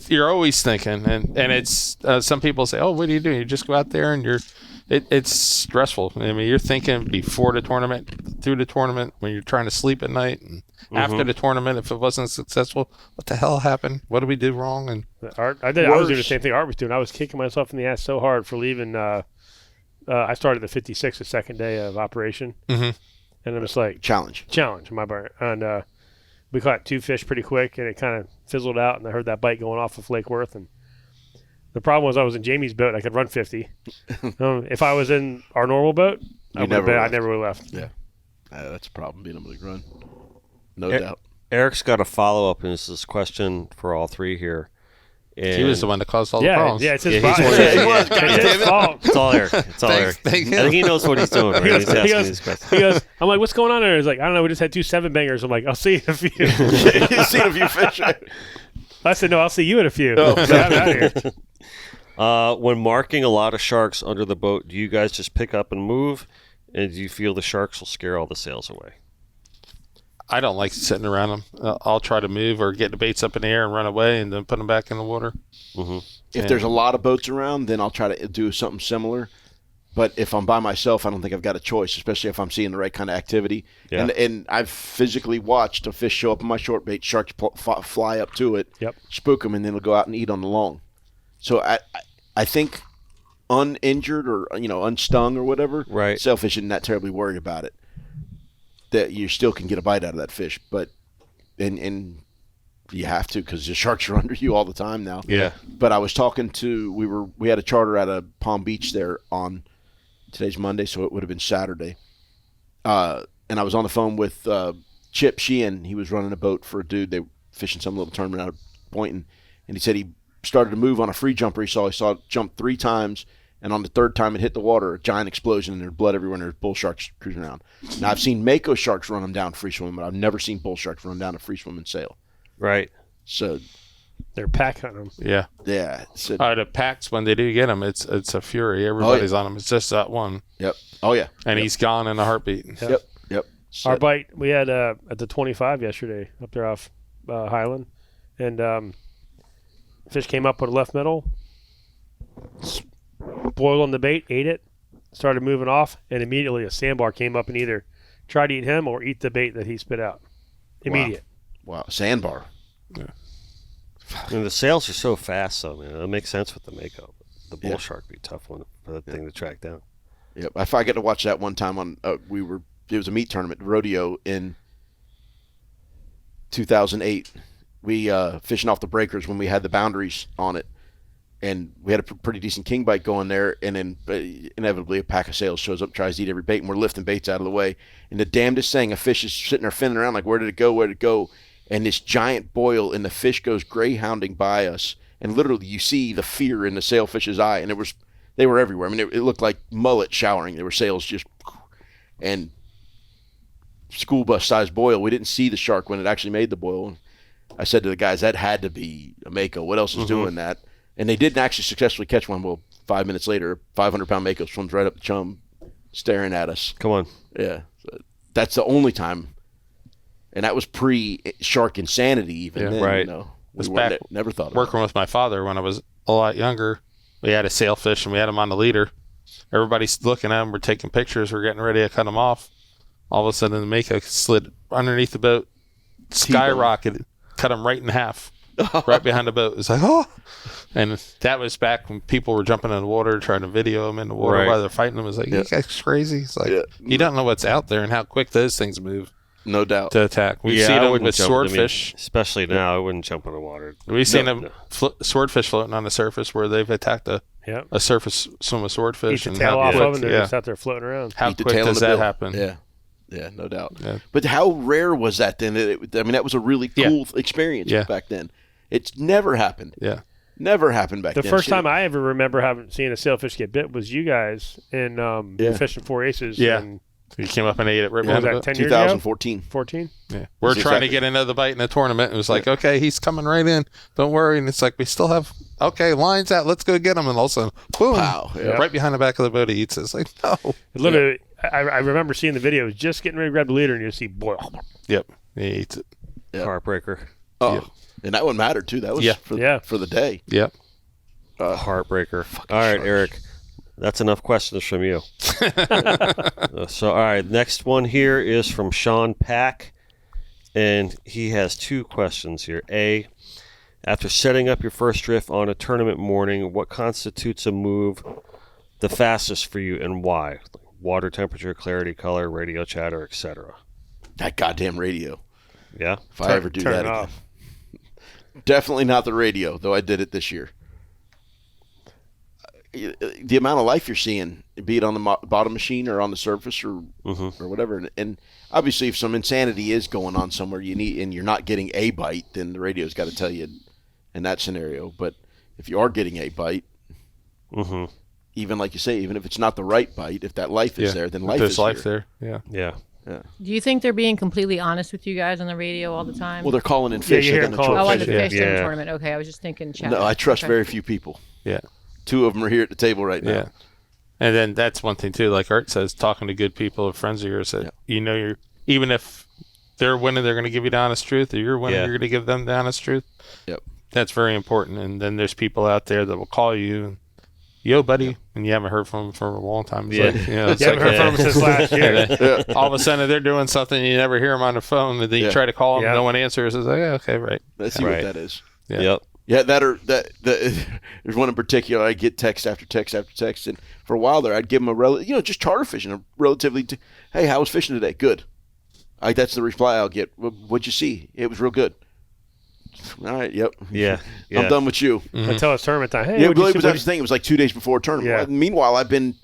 you're always thinking, and it's some people say, oh, what do? You just go out there and it's stressful. I mean, you're thinking before the tournament, through the tournament, when you're trying to sleep at night, and after the tournament, if it wasn't successful, what the hell happened? What did we do wrong? And Art, I was doing the same thing Art was doing. I was kicking myself in the ass so hard for leaving. I started the 56, the second day of operation, and it was like Challenge, my bar, and we caught 2 fish pretty quick, and it kind of fizzled out, and I heard that bite going off of Lake Worth, and the problem was I was in Jamie's boat. I could run 50. If I was in our normal boat, I never would have left. Yeah, that's a problem, being able to run. No doubt. Eric's got a follow-up, and this is a question for all 3 here. And he was the one that caused all the problems. Yeah, it's his fault. It's his fault. It's all Eric. It's all Eric. I think he knows what he's doing. Right? He's asking these questions. He goes, I'm like, what's going on there? He's like, I don't know. We just had 2 7-bangers. I'm like, I'll see you in a few. You've seen a few fish. I said, no, I'll see you in a few. Get out of here. When marking a lot of sharks under the boat, do you guys just pick up and move? And do you feel the sharks will scare all the sails away? I don't like sitting around them. I'll try to move or get the baits up in the air and run away and then put them back in the water. If there's a lot of boats around, then I'll try to do something similar. But if I'm by myself, I don't think I've got a choice, especially if I'm seeing the right kind of activity. Yeah. And I've physically watched a fish show up on my short bait, sharks fly up to it, spook them, and then it'll go out and eat on the long. So I think uninjured or unstung or whatever, sailfish isn't that terribly worried about it. That you still can get a bite out of that fish, but and you have to because the sharks are under you all the time now. Yeah. But I was talking to we had a charter out of Palm Beach there on today's Monday, so it would have been Saturday. And I was on the phone with Chip Sheehan. He was running a boat for a dude. They were fishing some little tournament out of Boynton, and he said he started to move on a free jumper. He saw it jump 3 times. And on the 3rd time it hit the water, a giant explosion, and there's blood everywhere, and there's bull sharks cruising around. Now, I've seen mako sharks run them down free swimming, but I've never seen bull sharks run down a free swimming sail. Right. So they're pack hunting them. Yeah. Yeah. So, the packs, when they do get them, it's a fury. Everybody's on them. It's just that one. Yep. Oh, yeah. And he's gone in a heartbeat. Yep. So, our bite, we had at the 25 yesterday up there off Highland, and fish came up with a left middle, boiled on the bait, ate it, started moving off, and immediately a sandbar came up and either tried to eat him or eat the bait that he spit out. Immediate. Wow. Sandbar. Yeah. I mean, the sails are so fast, though, man. It makes sense with the mako. The bull shark would be a tough one for that thing to track down. Yep. I get to watch that one time on it was a meat tournament, rodeo in 2008. We fishing off the breakers when we had the boundaries on it. And we had a pretty decent king bite going there, and then inevitably a pack of sails shows up, tries to eat every bait, and we're lifting baits out of the way. And the damnedest thing, a fish is sitting there finning around like, where did it go? And this giant boil, and the fish goes greyhounding by us, and literally you see the fear in the sailfish's eye, and they were everywhere. I mean, it looked like mullet showering. There were sails just, and school bus sized boil. We didn't see the shark when it actually made the boil. I said to the guys, that had to be a mako. What else is doing that? And they didn't actually successfully catch one. Well, 5 minutes later, 500-pound mako swims right up the chum, staring at us. Come on. Yeah. So that's the only time. And that was pre-shark insanity even then. Right. We never thought of working with my father when I was a lot younger. We had a sailfish, and we had him on the leader. Everybody's looking at him. We're taking pictures. We're getting ready to cut him off. All of a sudden, the mako slid underneath the boat, skyrocketed, cut him right in half. right behind the boat. It's like, oh. And that was back when people were jumping in the water, trying to video them in the water while they're fighting them. It's like, you guys crazy. It's like, you don't know what's out there and how quick those things move. No doubt. To attack. We've seen them with swordfish. Especially now, I wouldn't jump in the water. We've seen them swordfish floating on the surface where they've attacked a surface swim of swordfish. Eat the tail off of them and they're just out there floating around. How quick does that happen? Yeah, no doubt. Yeah. But how rare was that then? That was a really cool experience back then. It's never happened. Yeah. Never happened back then. The first time I ever remember seeing a sailfish get bit was you guys in fishing 4 Aces. Yeah. You came up and ate it right behind was that, 10 years 2014. ago? 14? Yeah. We're trying to get another bite in the tournament. It was like, okay, he's coming right in. Don't worry. And it's like, we still have, lines out. Let's go get him. And all of a sudden, boom. Wow. Yeah. Right behind the back of the boat, he eats it. It's like, no. Literally, I remember seeing the video. It was just getting ready to grab the leader, and you see, boy. Yep. He eats it. Yep. Heartbreaker. Oh. Yep. And that one mattered, too. That was for the day. Yep. Heartbreaker. All right, Eric. That's enough questions from you. So, all right, next one here is from Sean Pack, and he has 2 questions here. A, after setting up your first drift on a tournament morning, what constitutes a move the fastest for you and why? Water temperature, clarity, color, radio chatter, etc. That goddamn radio. Yeah? If I ever do that again. Definitely not the radio, though I did it this year. The amount of life you're seeing, be it on the bottom machine or on the surface or whatever, and obviously if some insanity is going on somewhere and you're not getting a bite, then the radio's got to tell you in that scenario. But if you are getting a bite, even like you say, even if it's not the right bite, if that life is there, then life is there. Yeah. Do you think they're being completely honest with you guys on the radio all the time? Well, they're calling in fish. On the fish tournament. Okay, I was just thinking. No, I trust very few people. Yeah. 2 of them are here at the table right now. Yeah. And then that's one thing, too. Like Art says, talking to good people or friends of yours that you're, even if they're winning, they're going to give you the honest truth, or you're winning, you're going to give them the honest truth. Yep. That's very important. And then there's people out there that will call you and, yo, buddy, and you haven't heard from them for a long time. It's you haven't heard from them since last year. All of a sudden, they're doing something, and you never hear them on the phone, and then you try to call them, and no one answers. It's like, okay, right. Let's see what that is. Yeah. Yep. Yeah, there's one in particular. I get text after text after text, and for a while there, I'd give them just charter fishing, a relatively. Hey, how was fishing today? Good. That's the reply I'll get. What'd you see? It was real good. All right. Yep. Yeah. I'm done with you. Until it's tournament time. Hey, that was the thing. It was like 2 days before tournament. Yeah. Meanwhile, I've been,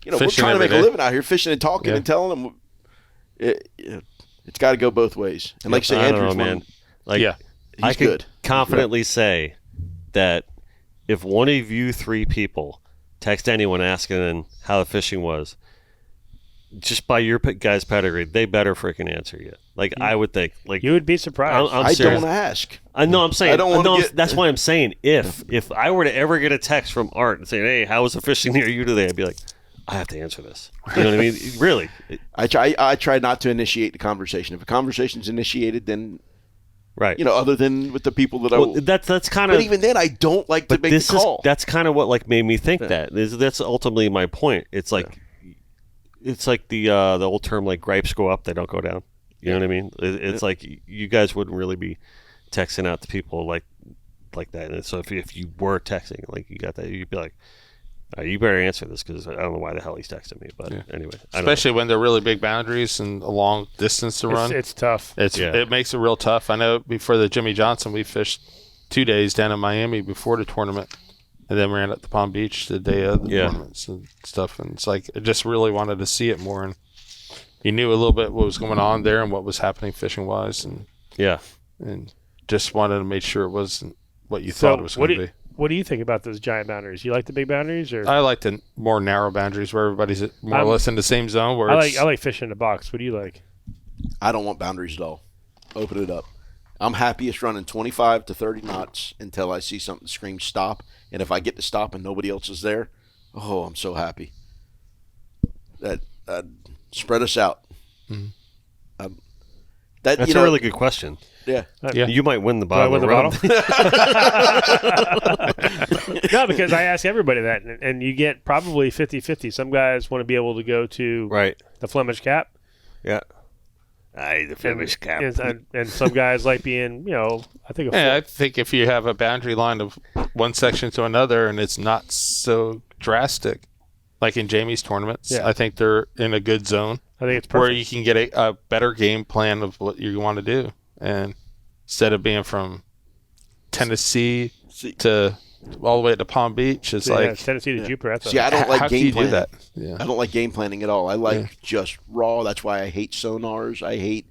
we're trying to make a living out here, fishing and talking and telling them. It's got to go both ways. And like you say, Andrew's man. Like, he's good. Confidently say that if one of you 3 people text anyone asking how the fishing was, just by your guys' pedigree, they better freaking answer you. Like, I would think. Like, you would be surprised. I don't ask. I know. I'm saying. I don't want to. That's why I'm saying if I were to ever get a text from Art and saying, "Hey, how was the fishing near you today?" I'd be like, I have to answer this. You know what I mean? Really. I try not to initiate the conversation. If a conversation's initiated, then. Right. Other than with the people that that's kind of. But even then, I don't like to make the call. That's kind of what made me think that. That's ultimately my point. It's like, it's like the old term, like gripes go up, they don't go down. You know what I mean? It's like you guys wouldn't really be texting out to people like that. And so if you were texting, like you got that, you'd be like, you better answer this because I don't know why the hell he's texting me. But anyway, especially when they're really big boundaries and a long distance to run, it's tough. It makes it real tough. I know before the Jimmy Johnson, we fished 2 days down in Miami before the tournament, and then ran up to Palm Beach the day of the tournaments and stuff. And it's like I just really wanted to see it more, and you knew a little bit what was going on there and what was happening fishing wise, and just wanted to make sure it wasn't what you thought it was going to be. What do you think about those giant boundaries? You like the big boundaries, or I like the more narrow boundaries where everybody's more or less in the same zone. Where I like fishing in a box. What do you like? I don't want boundaries at all. Open it up. I'm happiest running 25 to 30 knots until I see something scream stop, and if I get to stop and nobody else is there, I'm so happy. That spread us out. Mm-hmm. That's a really good question. Yeah. You might win the bottle. No, because I ask everybody that, and you get probably 50-50. Some guys want to be able to go to the Flemish Cap. Yeah. The finish cap. And some guys like being, I think. I think if you have a boundary line of one section to another and it's not so drastic, like in Jamie's tournaments, I think they're in a good zone. I think it's perfect. Where you can get a better game plan of what you want to do, and instead of being from Tennessee to all the way to Palm Beach, it's Tennessee to Jupiter. I don't like how game can you planning. do that? Yeah. I don't like game planning at all. I like just raw. That's why I hate sonars. I hate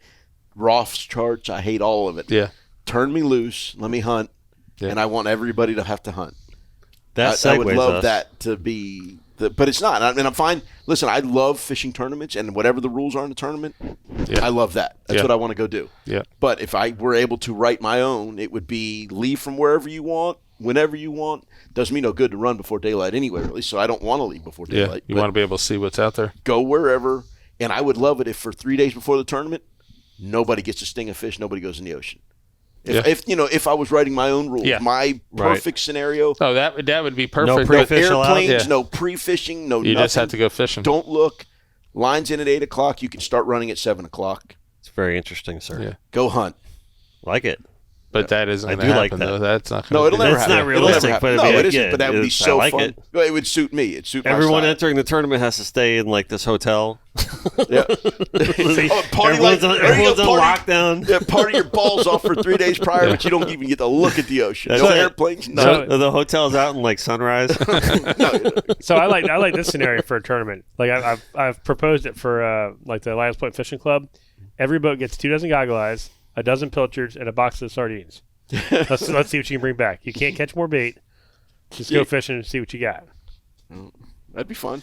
Roth's charts. I hate all of it. Yeah. Turn me loose. Let me hunt. Yeah. And I want everybody to have to hunt. I would love that to be, but it's not. I'm fine. Listen, I love fishing tournaments, and whatever the rules are in the tournament, I love that. That's what I want to go do. Yeah. But if I were able to write my own, it would be leave from wherever you want, whenever you want. Doesn't mean no good to run before daylight anyway, really. So I don't want to leave before daylight. You want to be able to see what's out there. Go wherever, and I would love it if for 3 days before the tournament, nobody gets to sting a fish, nobody goes in the ocean. If I was writing my own rules, my perfect scenario. Oh, that would be perfect. No pre-fish airplanes, no pre-fishing, no. You nothing. just have to go fishing. Don't look. Lines in at 8 o'clock. You can start running at 7 o'clock. It's very interesting, sir. Yeah. Go hunt. Like it. But that isn't going to like happen, that. though. That's not No, going to it'll never happen. It's not realistic, It'll never but happen. it It isn't. But that would be so like fun. it. It would suit me. It'd suit Everyone my style. entering the tournament has to stay in like this hotel. Yeah. Everyone's on lockdown. Yeah, party your balls off for 3 days prior, but you don't even get to look at the ocean. No airplanes. No. So the hotel's out in like sunrise. So I like this scenario for a tournament. Like I've proposed it for like the Lions Point Fishing Club. Every boat gets 2 dozen goggle eyes, a dozen pilchards, and a box of sardines. Let's see what you can bring back. You can't catch more bait. Just go fishing and see what you got. That'd be fun.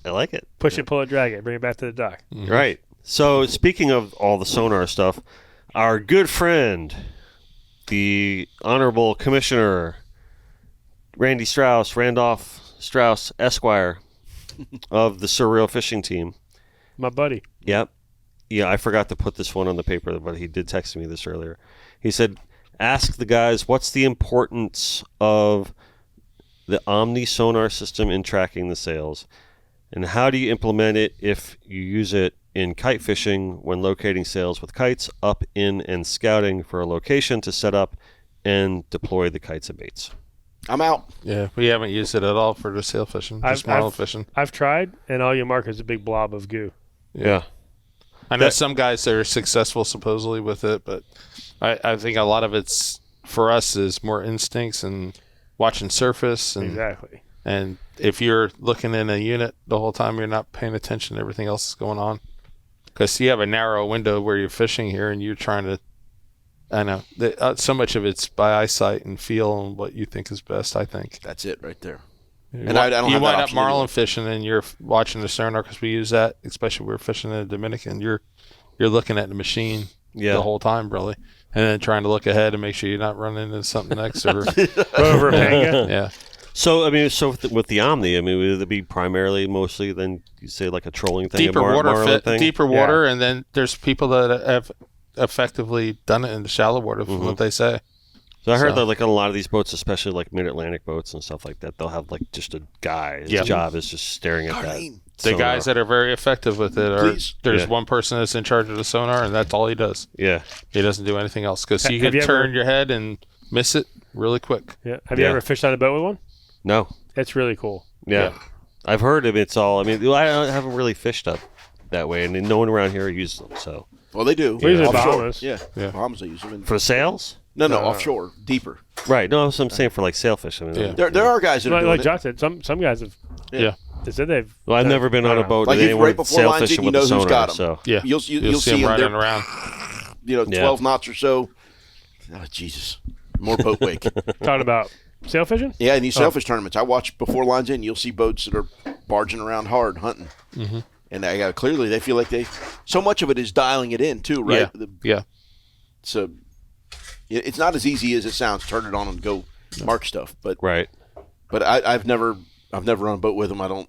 I like it. Push it, pull it, drag it, bring it back to the dock. Mm-hmm. Right. So speaking of all the sonar stuff, our good friend, the Honorable Commissioner Randolph Strauss, Esquire, of the Surreal Fishing Team. My buddy. Yep. Yeah, I forgot to put this one on the paper, but he did text me this earlier. He said, ask the guys, what's the importance of the Omni sonar system in tracking the sails? And how do you implement it if you use it in kite fishing when locating sails with kites, up, in, and scouting for a location to set up and deploy the kites and baits? I'm out. Yeah, we haven't used it at all for the sail fishing, just marlin fishing. I've tried, and all you mark is a big blob of goo. Yeah. I know some guys that are successful supposedly with it, but I think a lot of it's, for us, is more instincts and watching surface. And, exactly. And if you're looking in a unit the whole time, you're not paying attention to everything else that's going on. Because you have a narrow window where you're fishing here and you're trying to, I know, so much of it's by eyesight and feel and what you think is best, I think. That's it right there. And I don't have wind up marlin fishing and you're watching the sonar because we use that, especially when we're fishing in the Dominican. You're looking at the machine the whole time, really, and then trying to look ahead and make sure you're not running into something next or over a panga. Yeah. So with the Omni, would it be primarily mostly then you say like a trolling thing, deeper water, and then there's people that have effectively done it in the shallow water from what they say. So I heard that like on a lot of these boats, especially like mid-Atlantic boats and stuff like that, they'll have like just a guy. His job is just staring at that. The guys that are very effective with it are there's one person that's in charge of the sonar, and that's all he does. Yeah, he doesn't do anything else because you can turn your head and miss it really quick. Yeah. Have you ever fished on a boat with one? No. It's really cool. Yeah. I've heard of it's all. I haven't really fished up that way, and no one around here uses them. So. Well, they do. We use Bahamas. Yeah. Bahamas they use them for sails. No, offshore, deeper. Right. No, I'm saying for like sailfish. There are guys that are doing like Josh said. Some guys have. Yeah. They said they've. Well, I've never been on a boat. Like right before lines in, you know who's got them. So. Yeah. You'll see them riding around. 12 knots or so. Oh, Jesus. More boat wake. Talking about sail fishing? Yeah, in these sailfish tournaments. I watch before lines in. You'll see boats that are barging around hard hunting. Mm-hmm. And clearly they feel like so much of it is dialing it in too, right? Yeah. So it's not as easy as it sounds. Turn it on and go mark stuff. But right. But I've never run a boat with them. I don't.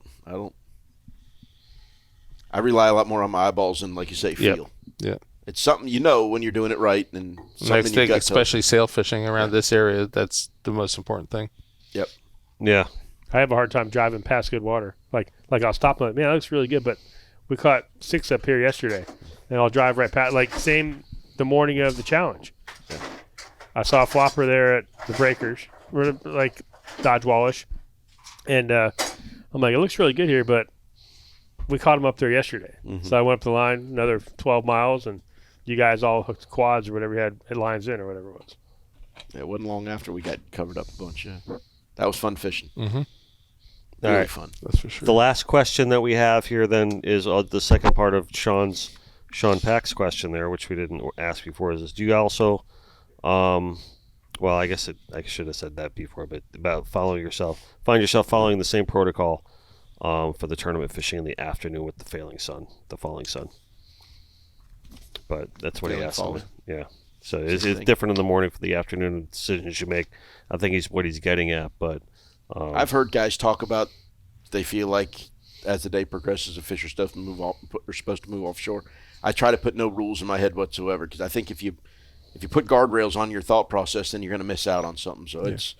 I rely a lot more on my eyeballs and, like you say, feel. Yeah. It's something when you're doing it right, and next thing, especially sail fishing around this area, that's the most important thing. Yep. Yeah. I have a hard time driving past good water. Like I'll stop and man, that looks really good, but we caught 6 up here yesterday, and I'll drive right past. Like same the morning of the challenge. Yeah. I saw a flopper there at the Breakers, like Dodge Wallish, and I'm like, it looks really good here, but we caught him up there yesterday. Mm-hmm. So I went up the line another 12 miles, and you guys all hooked quads or whatever you had lines in or whatever it was. It wasn't long after we got covered up a bunch. Yeah. That was fun fishing. Mm-hmm. Really All right. fun. That's for sure. The last question that we have here then is the second part of Sean Pack's question there, which we didn't ask before. Is do you also, well, I guess I should have said that before, but about find yourself following the same protocol for the tournament fishing in the afternoon with the falling sun. But that's what he asked. Yeah. So it's different in the morning for the afternoon decisions you make. I think what he's getting at, but I've heard guys talk about they feel like as the day progresses, the fish are supposed to move offshore. I try to put no rules in my head whatsoever because I think if you put guardrails on your thought process, then you're going to miss out on something. So it's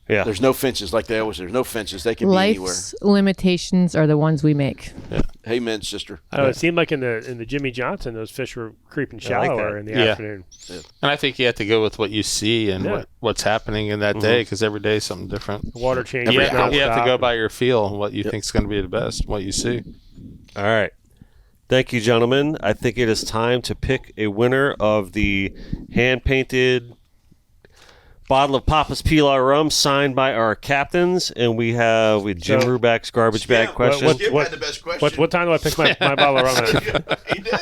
there's no fences like they always. There's no fences. They can be anywhere. Life's limitations are the ones we make. Yeah. Amen, sister. I know, it seemed like in the Jimmy Johnson, those fish were creeping shallower in the afternoon. Yeah. And I think you have to go with what you see and what's happening in that day because every day is something different. The water changes. You have to go by your feel and what you think is going to be the best, what you see. all right. Thank you, gentlemen. I think it is time to pick a winner of the hand-painted bottle of Papa's Pilar rum signed by our captains, and we have Jim Ruback's garbage bag question. Skip had the best question. What time do I pick my bottle of rum at? He did.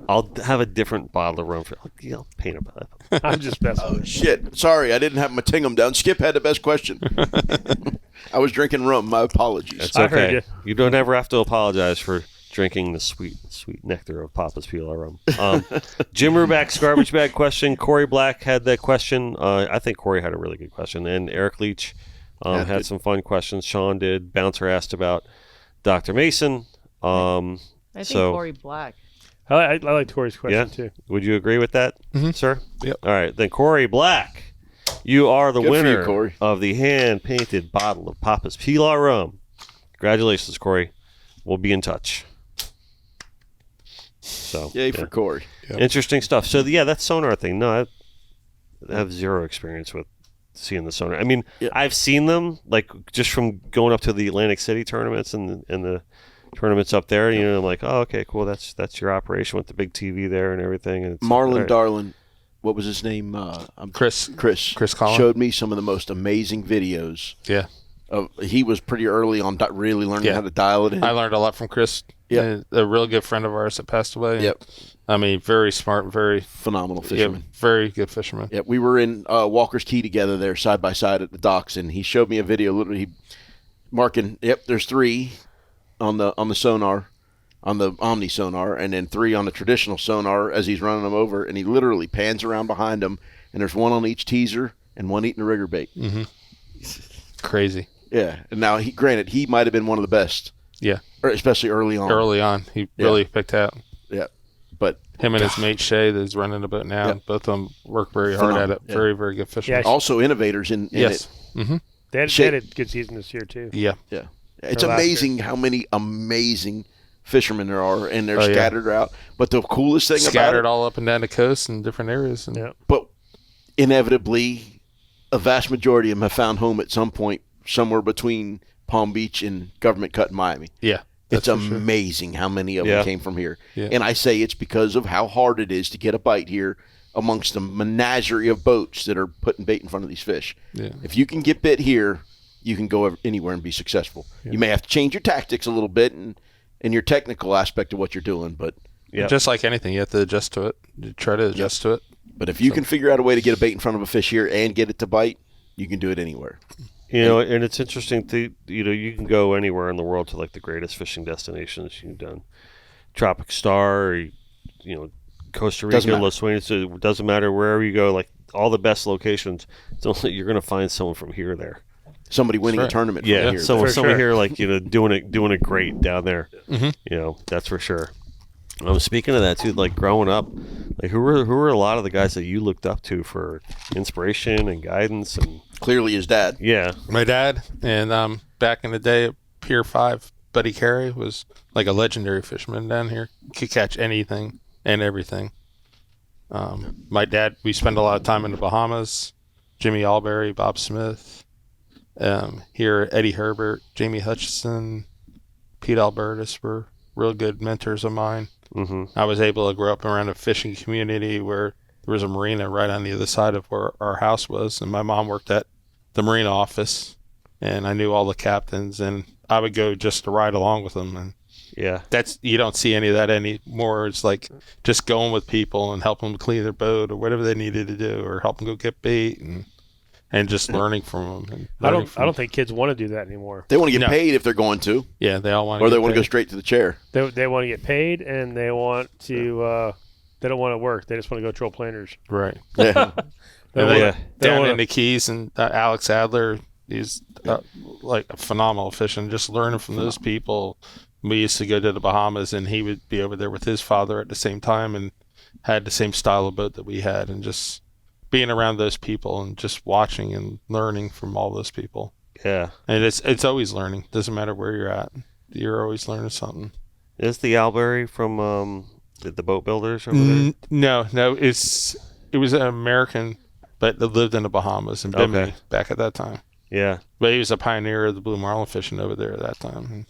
I'll have a different bottle of rum. I'll paint it. I'm just messing with Oh it. shit! Sorry, I didn't have my tingum down. Skip had the best question. I was drinking rum. My apologies. It's I heard okay. You don't ever have to apologize for drinking the sweet nectar of Papa's Pilar rum. Jim Ruback's garbage bag question. Corey Black had that question. I think Corey had a really good question. And Eric Leach had some fun questions. Sean did. Bouncer asked about Dr. Mason. I think Corey Black. I like Corey's question too. Would you agree with that, sir? Yep. All right. Then Corey Black, you are the Good for you, winner Corey. of the hand-painted bottle of Papa's Pilar rum. Congratulations, Corey. We'll be in touch. So, Yay for Corey. Yep. Interesting stuff. So, that sonar thing. No, I have zero experience with seeing the sonar. I mean, I've seen them, like, just from going up to the Atlantic City tournaments and the tournaments up there. You know, I'm like, oh, okay, cool. That's your operation with the big TV there and everything. And it's, Marlon Darlin, what was his name? Chris Collin. showed me some of the most amazing videos. Yeah. He was pretty early on really learning how to dial it in. I learned a lot from Chris. Yeah. A real good friend of ours that passed away. Yep. I mean, very smart, very Phenomenal fisherman. very good fisherman. Yeah, we were in Walker's Key together there, side by side at the docks, and he showed me a video, literally marking. Yep, there's 3 on the sonar, on the Omni sonar, and then 3 on the traditional sonar as he's running them over, and he literally pans around behind him, and there's 1 on each teaser and 1 eating a rigger bait. Mm-hmm. Crazy. Yeah, and now he might have been one of the best. Yeah, or especially early on. He really picked out. Yeah, but him and his mate Shay that's running the boat now, both of them work very hard at it. Yeah. Very, very good fishermen. Yeah, also innovators in yes. it. Mm-hmm. They had a good season this year too. Yeah. Yeah. It's amazing how many amazing fishermen there are, and they're scattered out. But the coolest thing scattered about it, all up and down the coast in different areas. And but inevitably, a vast majority of them have found home at some point somewhere between Palm Beach and Government Cut in Miami. Yeah. It's amazing how many of them came from here. Yeah. And I say it's because of how hard it is to get a bite here amongst the menagerie of boats that are putting bait in front of these fish. Yeah. If you can get bit here, you can go anywhere and be successful. You may have to change your tactics a little bit and your technical aspect of what you're doing, but just like anything, you have to adjust to it. You try to adjust to it. But if you can figure out a way to get a bait in front of a fish here and get it to bite, you can do it anywhere. You know, and it's interesting you can go anywhere in the world to like the greatest fishing destinations. You've done Tropic Star, or, Costa Rica, Los Sueños. It doesn't matter wherever you go. Like all the best locations, you're going to find someone from here there. Somebody winning a tournament. Yeah, from here. someone here like doing it great down there. Mm-hmm. That's for sure. Speaking of that too, like growing up, like who were a lot of the guys that you looked up to for inspiration and guidance and clearly his dad. Yeah, my dad, and back in the day at Pier 5, Buddy Carey was like a legendary fisherman down here. Could catch anything and everything. My dad, we spent a lot of time in the Bahamas. Jimmy Albury, Bob Smith. Here, Eddie Herbert, Jamie Hutchison, Pete Albertus were real good mentors of mine. Mm-hmm. I was able to grow up around a fishing community where there was a marina right on the other side of where our house was, and my mom worked at the marina office, and I knew all the captains, and I would go just to ride along with them. And you don't see any of that anymore. It's like just going with people and helping them clean their boat or whatever they needed to do, or help them go get bait, and just learning from them. I don't think kids want to do that anymore. They want to get paid if they're going to. Yeah, they all want. Or they want to go straight to the chair. They want to get paid, and they want to. They don't want to work. They just want to go troll planters. Right. Yeah. Down in the Keys, and Alex Adler, he's like a phenomenal fisherman. Just learning from those people. We used to go to the Bahamas, and he would be over there with his father at the same time, and had the same style of boat that we had, and just being around those people and just watching and learning from all those people. Yeah. And it's always learning. Doesn't matter where you're at. You're always learning something. Is the Albury from the boat builders over there? No. It was an American, but that lived in the Bahamas and Bimini back at that time. Yeah. But he was a pioneer of the blue marlin fishing over there at that time. And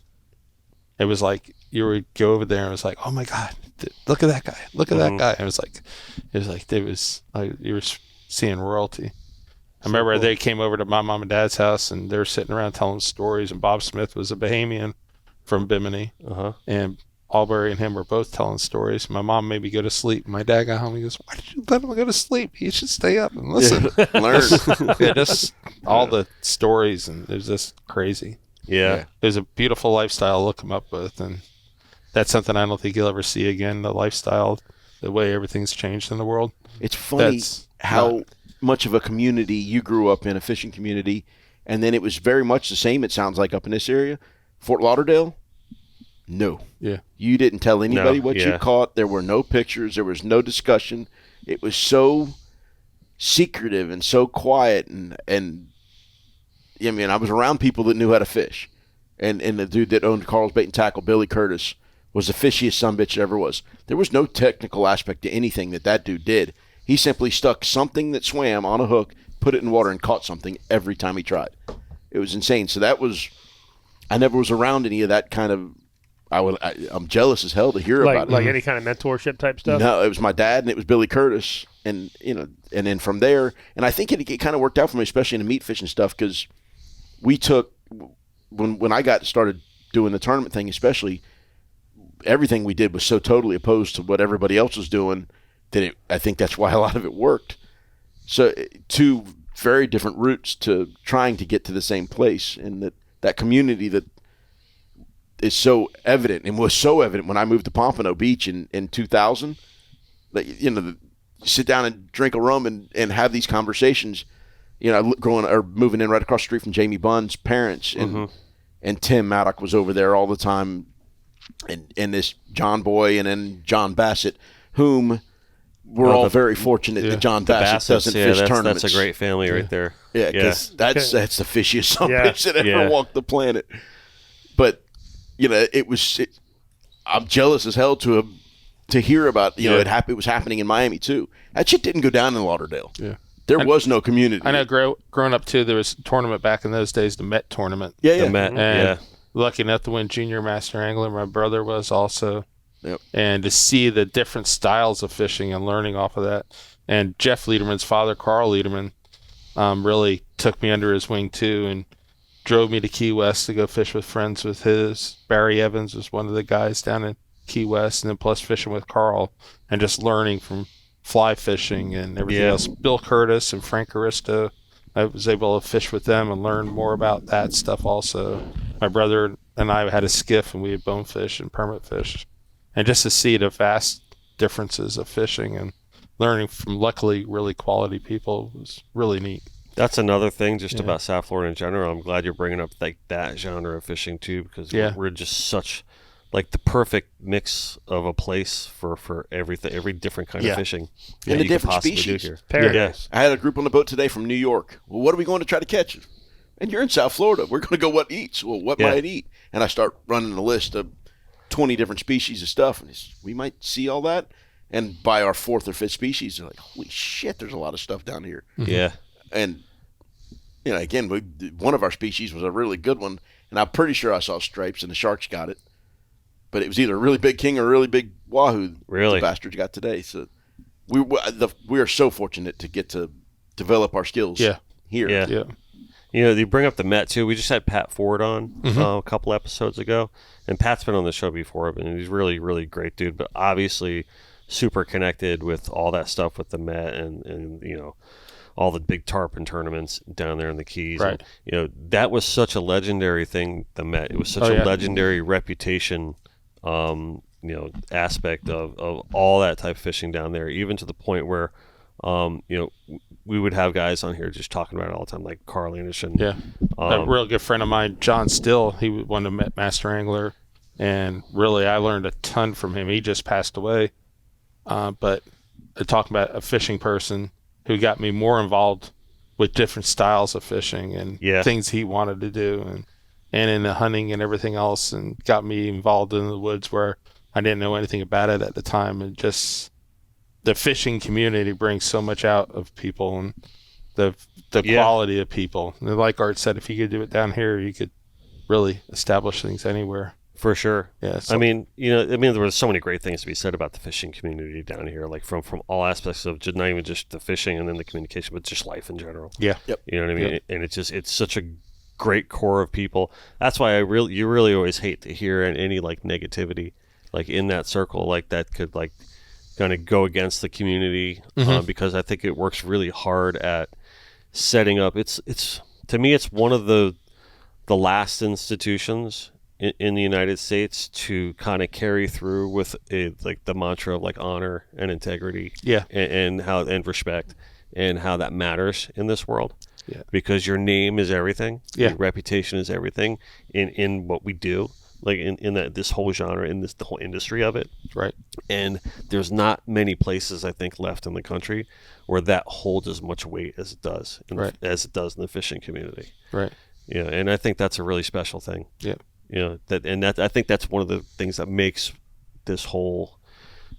it was like you would go over there and it was like, oh my God, look at that guy. Look at that guy. And it was like you were seeing royalty. I remember they came over to my mom and dad's house, and they were sitting around telling stories, and Bob Smith was a Bahamian from Bimini. And Albury and him were both telling stories. My mom made me go to sleep. My dad got home. He goes, "Why did you let him go to sleep? He should stay up and listen." Learn. Just all the stories, and it was just crazy. Yeah. It was a beautiful lifestyle to look him up with, and that's something I don't think you'll ever see again, the lifestyle, the way everything's changed in the world. It's funny how much of a community you grew up in, a fishing community, and then it was very much the same, it sounds like, up in this area. Fort Lauderdale? No. Yeah. You didn't tell anybody what you caught. There were no pictures. There was no discussion. It was so secretive and so quiet. And I mean, I was around people that knew how to fish. And the dude that owned Carl's Bait and Tackle, Billy Curtis, was the fishiest sumbitch there ever was. There was no technical aspect to anything that dude did. He simply stuck something that swam on a hook, put it in water, and caught something every time he tried. It was insane. So I never was around any of that kind of. I'm jealous as hell to hear about it. Like any kind of mentorship type stuff? No, it was my dad and it was Billy Curtis. And, and then from there, and I think it kind of worked out for me, especially in the meat fishing stuff, because we took, when I got started doing the tournament thing, especially, everything we did was so totally opposed to what everybody else was doing that I think that's why a lot of it worked. So two very different routes to trying to get to the same place, and that community that is so evident and was so evident when I moved to Pompano Beach in 2000. That, sit down and drink a rum and have these conversations. Moving in right across the street from Jamie Bunn's parents, and Tim Maddock was over there all the time, and this John Boy and then John Bassett, whom we're all very fortunate that John Bassett doesn't fish tournaments. That's a great family right there. Yeah, because that's the fishiest sumbitch that ever walked the planet. But I'm jealous as hell to hear about. It was happening in Miami too. That shit didn't go down in Lauderdale. Yeah, there was no community. I know. Growing up too, there was a tournament back in those days, the Met tournament. Yeah. The Met. And lucky enough to win junior master angler. My brother was also. Yep. And to see the different styles of fishing and learning off of that. And Jeff Lederman's father, Carl Lederman, really took me under his wing too, and drove me to Key West to go fish with friends with his. Barry Evans was one of the guys down in Key West, and then plus fishing with Carl and just learning from fly fishing and everything else. Bill Curtis and Frank Aristo, I was able to fish with them and learn more about that stuff also. My brother and I had a skiff, and we had bonefish and permit fish. And just to see the vast differences of fishing and learning from, luckily, really quality people was really neat. That's another thing just about South Florida in general. I'm glad you're bringing up like that genre of fishing too, because we're just such like the perfect mix of a place for everything, every different kind of fishing. And the different species. Here. Paradise. I had a group on the boat today from New York. Well, what are we going to try to catch? And you're in South Florida. We're going to go what eats. Well, what might I eat? and I start running a list of 20 different species of stuff, and we might see all that. And by our fourth or fifth species, they're like, holy shit, there's a lot of stuff down here. Yeah. And, again, one of our species was a really good one, and I'm pretty sure I saw stripes, and the sharks got it. But it was either a really big king or a really big wahoo Really? the bastards got today. So we are so fortunate to get to develop our skills here. Yeah. You bring up the Met, too. We just had Pat Ford on a couple episodes ago. And Pat's been on the show before, and he's really, really great dude. But obviously super connected with all that stuff with the Met and all the big tarpon tournaments down there in the Keys. Right. And, that was such a legendary thing, the Met. It was such a legendary reputation, aspect of all that type of fishing down there, even to the point where, we would have guys on here just talking about it all the time, like Carl Anderson. Yeah. A real good friend of mine, John Still, he won the Master Angler, and really I learned a ton from him. He just passed away. But talking about a fishing person who got me more involved with different styles of fishing and things he wanted to do and in the hunting and everything else, and got me involved in the woods where I didn't know anything about it at the time. And just the fishing community brings so much out of people and the quality of people. And like Art said, if you could do it down here, you could really establish things anywhere. For sure. Yeah. So, there were so many great things to be said about the fishing community down here, like from all aspects of not even just the fishing and then the communication, but just life in general. Yeah. Yep. You know what I mean? Yep. And it's such a great core of people. That's why you really always hate to hear any like negativity, like in that circle, like that could like kind of go against the community, because I think it works really hard at setting up. It's to me, it's one of the last institutions in the United States to kind of carry through with like the mantra of like honor and integrity, and respect, and how that matters in this world. Yeah. Because your name is everything. Yeah. Your reputation is everything in what we do, like in this whole genre, the whole industry of it. Right. And there's not many places, I think, left in the country where that holds as much weight as it does as it does in the fishing community. Right. Yeah. And I think that's a really special thing. Yeah. I think that's one of the things that makes this whole,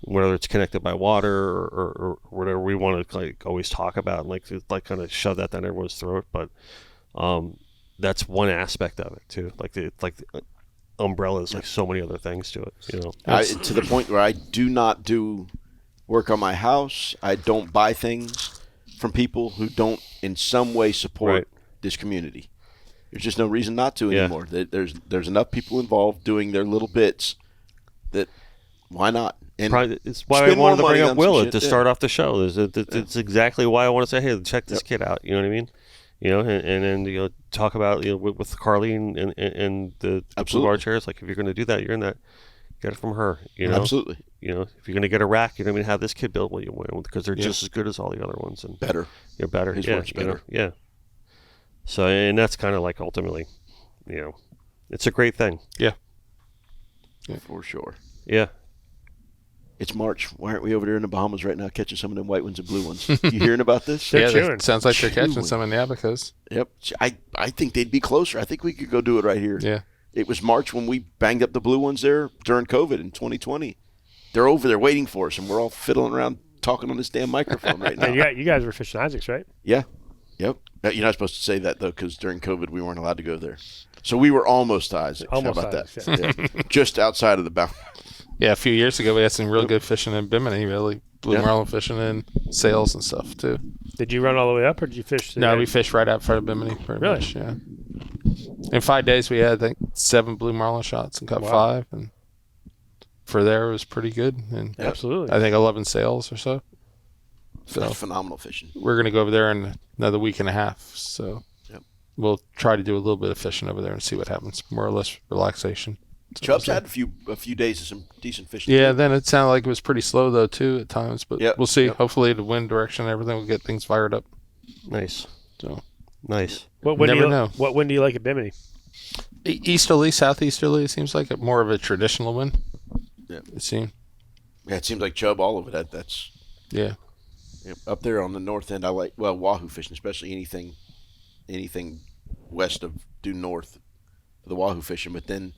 whether it's connected by water or whatever we want to like always talk about, like kind of shove that down everyone's throat. But that's one aspect of it too. Like the umbrellas, like so many other things to it. To the point where I do not do work on my house. I don't buy things from people who don't in some way support this community. There's just no reason not to anymore. There's enough people involved doing their little bits that why not? And it's why I wanted to bring up Willett to start off the show. It's exactly why I want to say, hey, check this kid out. You know what I mean? And then talk about with Carlene and the Blue Bar chairs. Like if you're going to do that, you're in that. Get it from her. Absolutely. If you're going to get a rack, have this kid build what you want, because they're just as good as all the other ones and better. You're better. His work's better. Yeah. So, and that's kind of like ultimately, it's a great thing. Yeah. For sure. Yeah. It's March. Why aren't we over there in the Bahamas right now catching some of them white ones and blue ones? You hearing about this? Sounds like they're catching some in the Abacus. Yep. I think they'd be closer. I think we could go do it right here. Yeah. It was March when we banged up the blue ones there during COVID in 2020. They're over there waiting for us, and we're all fiddling around talking on this damn microphone right now. You guys were fishing Isaacs, right? Yeah. Yep. You're not supposed to say that, though, because during COVID we weren't allowed to go there. So we were almost to Isaacs. Almost. How about that? Yeah. Just outside of the bound. Yeah, a few years ago we had some real good fishing in Bimini, really. Blue marlin fishing and sails and stuff, too. Did you run all the way up, or did you fish? No, we fished right out front of Bimini. Pretty much, yeah. In 5 days we had, I think, 7 blue marlin shots and caught 5. And for there it was pretty good. And absolutely. I think 11 sails or so. So that's phenomenal fishing. We're going to go over there in another week and a half. So we'll try to do a little bit of fishing over there and see what happens. More or less relaxation. Chubb's had a few days of some decent fishing. Yeah, then it sounded like it was pretty slow, though, too, at times. But we'll see. Hopefully the wind direction and everything will get things fired up. Nice. So nice. What wind do you like at Bimini? Easterly, southeasterly. It seems like more of a traditional wind. Yeah. It seems. Yeah, it seems like Chubb all of it. That's up there on the north end. I like wahoo fishing, especially anything west of due north for the wahoo fishing. But then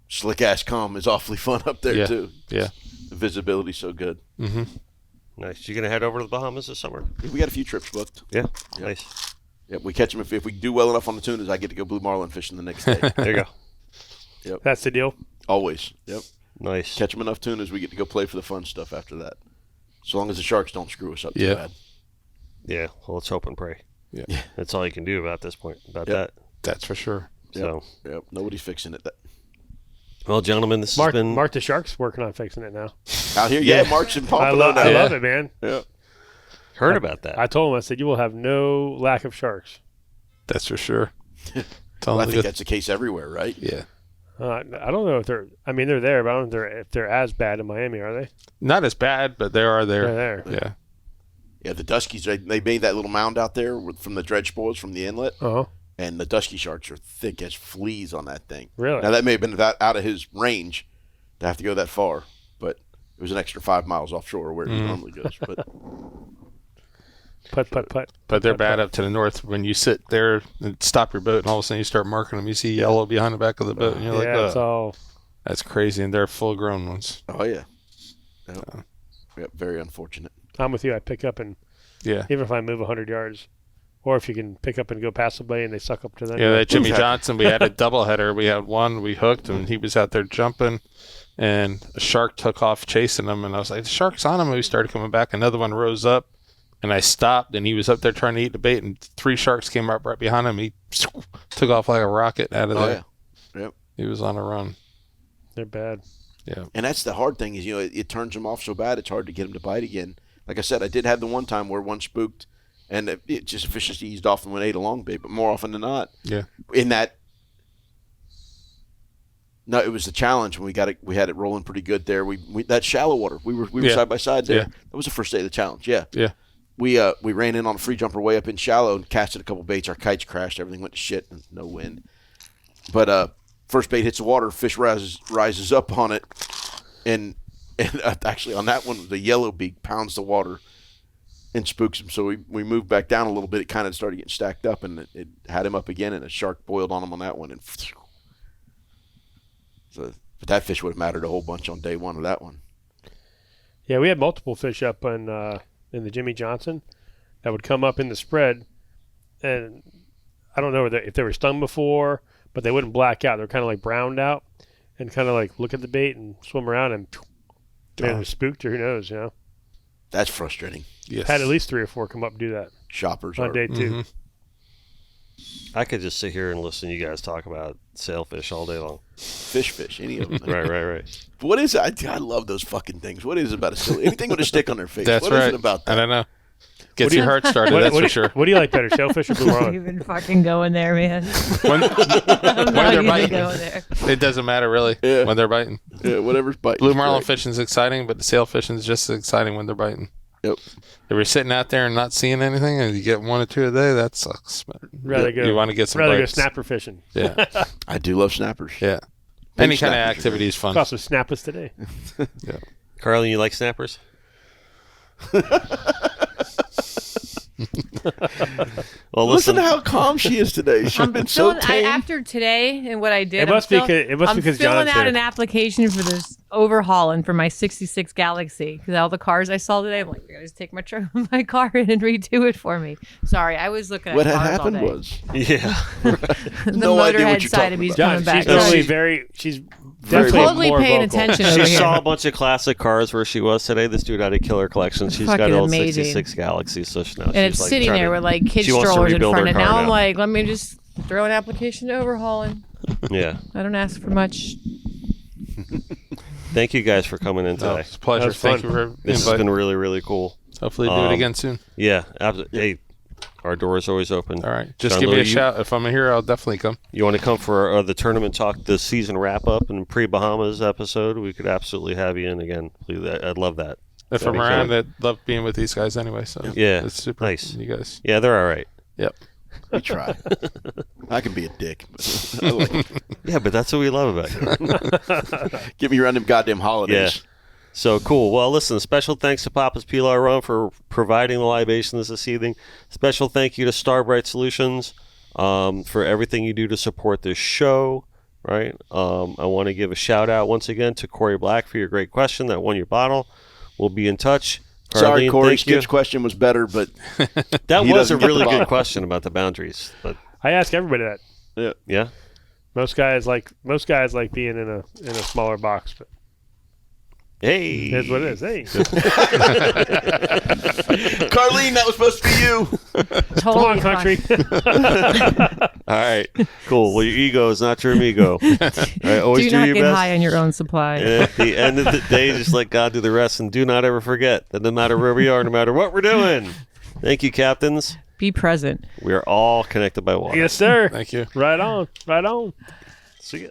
slick ass calm is awfully fun up there too. Yeah. The visibility's so good. Mm-hmm. Nice. You gonna head over to the Bahamas this summer? We got a few trips booked. Yeah. Yep. Nice. Yep, we catch them if we do well enough on the tunas. I get to go blue marlin fishing the next day. There you go. That's the deal. Always. Yep. Nice. Catch them enough tunas, we get to go play for the fun stuff after that. As long as the sharks don't screw us up too bad. Yeah. Well, let's hope and pray. Yeah. That's all you can do about this point. About Yep. that. That's for sure. So. Yep. Nobody's fixing it. Well, gentlemen, this Mark, has been Mark the Shark's working on fixing it now. Out here, yeah, Mark's in Pompano now. I love it, man. Yeah. heard about that. I told him, I said, you will have no lack of sharks. That's for sure. Well, I think that's the case everywhere, right? Yeah. I don't know if they're. I mean, they're there, but I don't know if they're as bad in Miami. Are they? Not as bad, but they are there. They're there. Yeah. Yeah, the Duskies, they made that little mound out there from the dredge spoils from the inlet, Uh-huh. and the Dusky sharks are thick as fleas on that thing. Really? Now, that may have been out of his range to have to go that far, but it was an extra 5 miles offshore where he normally goes. But Putt. But they're bad up to the north. When you sit there and stop your boat, and all of a sudden you start marking them, you see yellow behind the back of the boat, and you're Yeah, it's like, all. that's crazy. And they're full grown ones. oh, yeah. Yep, very unfortunate. I'm with you. I pick up and Yeah. even if I move 100 yards, or if you can pick up and go past somebody and they suck up to them. Yeah, that Jimmy Exactly. Johnson, we had a doubleheader. We had one, we hooked, and he was out there jumping, and a shark took off chasing him, and I was like, the shark's on him, and we started coming back. Another one rose up, and I stopped, and he was up there trying to eat the bait, and 3 sharks came up right behind him. He took off like a rocket out of Oh, there. yeah. Yep. He was on a run. They're bad. Yeah. And that's the hard thing is, it turns them off so bad it's hard to get them to bite again. Like I said, I did have the one time where one spooked, and it just fish just eased off and went ate a long bait. But more often than not, Yeah. in that, no, it was the challenge when we had it rolling pretty good there. We that shallow water, we were Yeah. side by side there. Yeah. That was the first day of the challenge. Yeah. Yeah. We ran in on a free jumper way up in shallow and casted a couple baits. Our kites crashed. Everything went to shit. And no wind. But first bait hits the water. Fish rises up on it, and actually on that one, the yellow beak pounds the water and spooks him. So we moved back down a little bit. It kind of started getting stacked up, and it had him up again. And a shark boiled on him on that one. And so, but that fish would have mattered a whole bunch on day one of that one. Yeah, we had multiple fish up in the Jimmy Johnson that would come up in the spread, and I don't know if they were stung before, but they wouldn't black out. They're kind of like browned out and kind of like look at the bait and swim around and man, they're spooked or who knows, you know. That's frustrating. Yes. Had at least 3 or 4 come up and do that Shoppers on are day 2. Mm-hmm. I could just sit here and listen to you guys talk about sailfish all day long. fish, any of them. Right. But what is it? I love those fucking things. What is it about a silly? Anything with a stick on their face. That's What right. is it about that? I don't know. Gets do your you- heart started, that's for sure. What do you like better, sailfish or blue marlin? You've been fucking going there, man. When, I'm when not they're even biting, going there. it doesn't matter really Yeah. when they're biting. Yeah, whatever's biting. Blue marlin fishing is exciting, but the sail fishing is just as exciting when they're biting. Yep. If you're sitting out there and not seeing anything, and you get 1 or 2 a day, that sucks. But Rather go. you want to get some Rather bites. go snapper fishing. Yeah, I do love snappers. yeah. Big Any kind of snappers are activity is fun. Caught some snappers today. Carlin, you like snappers? Well, Listen to how calm she is today. She's been so tame. After today and what I did, It must be 'cause I'm because filling John's out here. an application for this overhauling for my 66 Galaxy because all the cars I saw today, I'm like, I gotta just take my car in and redo it for me. Sorry, I was looking at What had cars happened all day. was Yeah. The No idea what motorhead you're side of talking me's about. John, coming back. she's totally Right. she's I'm definitely totally more paying vocal. attention She over saw here. a bunch of classic cars where she was today. This dude had a killer collection. She's got Fucking all amazing. 66 Galaxies, so now And it's she's like sitting trying there to- with like kid she wants to strollers in rebuild front her of it. car Now I'm now. like, let me just throw an application to overhauling. Yeah. I don't ask for much. Thank you guys for coming in Oh, today. it's a pleasure. That was Thank fun. you for This has inviting. been really, really cool. Hopefully, do it again soon. Yeah. Hey, our door is always open. All right, just John give me Louie, a shout if I'm here. I'll definitely come. You want to come for the tournament talk, the season wrap up and pre-Bahamas episode? We could absolutely have you in again. Please, I'd love that. If That'd I'm be around, cool. I'd love being with these guys anyway. So Yeah, it's super nice. You guys. Yeah, they're all right. Yep. we try. I can be a dick. But I like it. Yeah, but that's what we love about you. Get me around them goddamn holidays. So cool. Well, listen, special thanks to Papa's Pilar Rum for providing the libations this evening. Special thank you to Starbright Solutions for everything you do to support this show. right? I want to give a shout out once again to Corey Black for your great question that won your bottle. We'll be in touch. Sorry, Carlene, Corey. thank you. Skip's question was better, but That he was a doesn't get the really good bottle. question about the boundaries. But I ask everybody that. yeah, Most guys like being in a smaller box, but hey, here's what it is. Hey, Carlene, that was supposed to be you. Totally come on, country. all right, cool. Well, your ego is not your amigo. All right, always Do do not your get best. high on your own supply. And at the end of the day, just let God do the rest, and do not ever forget that no matter where we are, no matter what we're doing. Thank you, captains. Be present. We are all connected by water. Yes, sir. Thank you. Right on. Right on. See ya.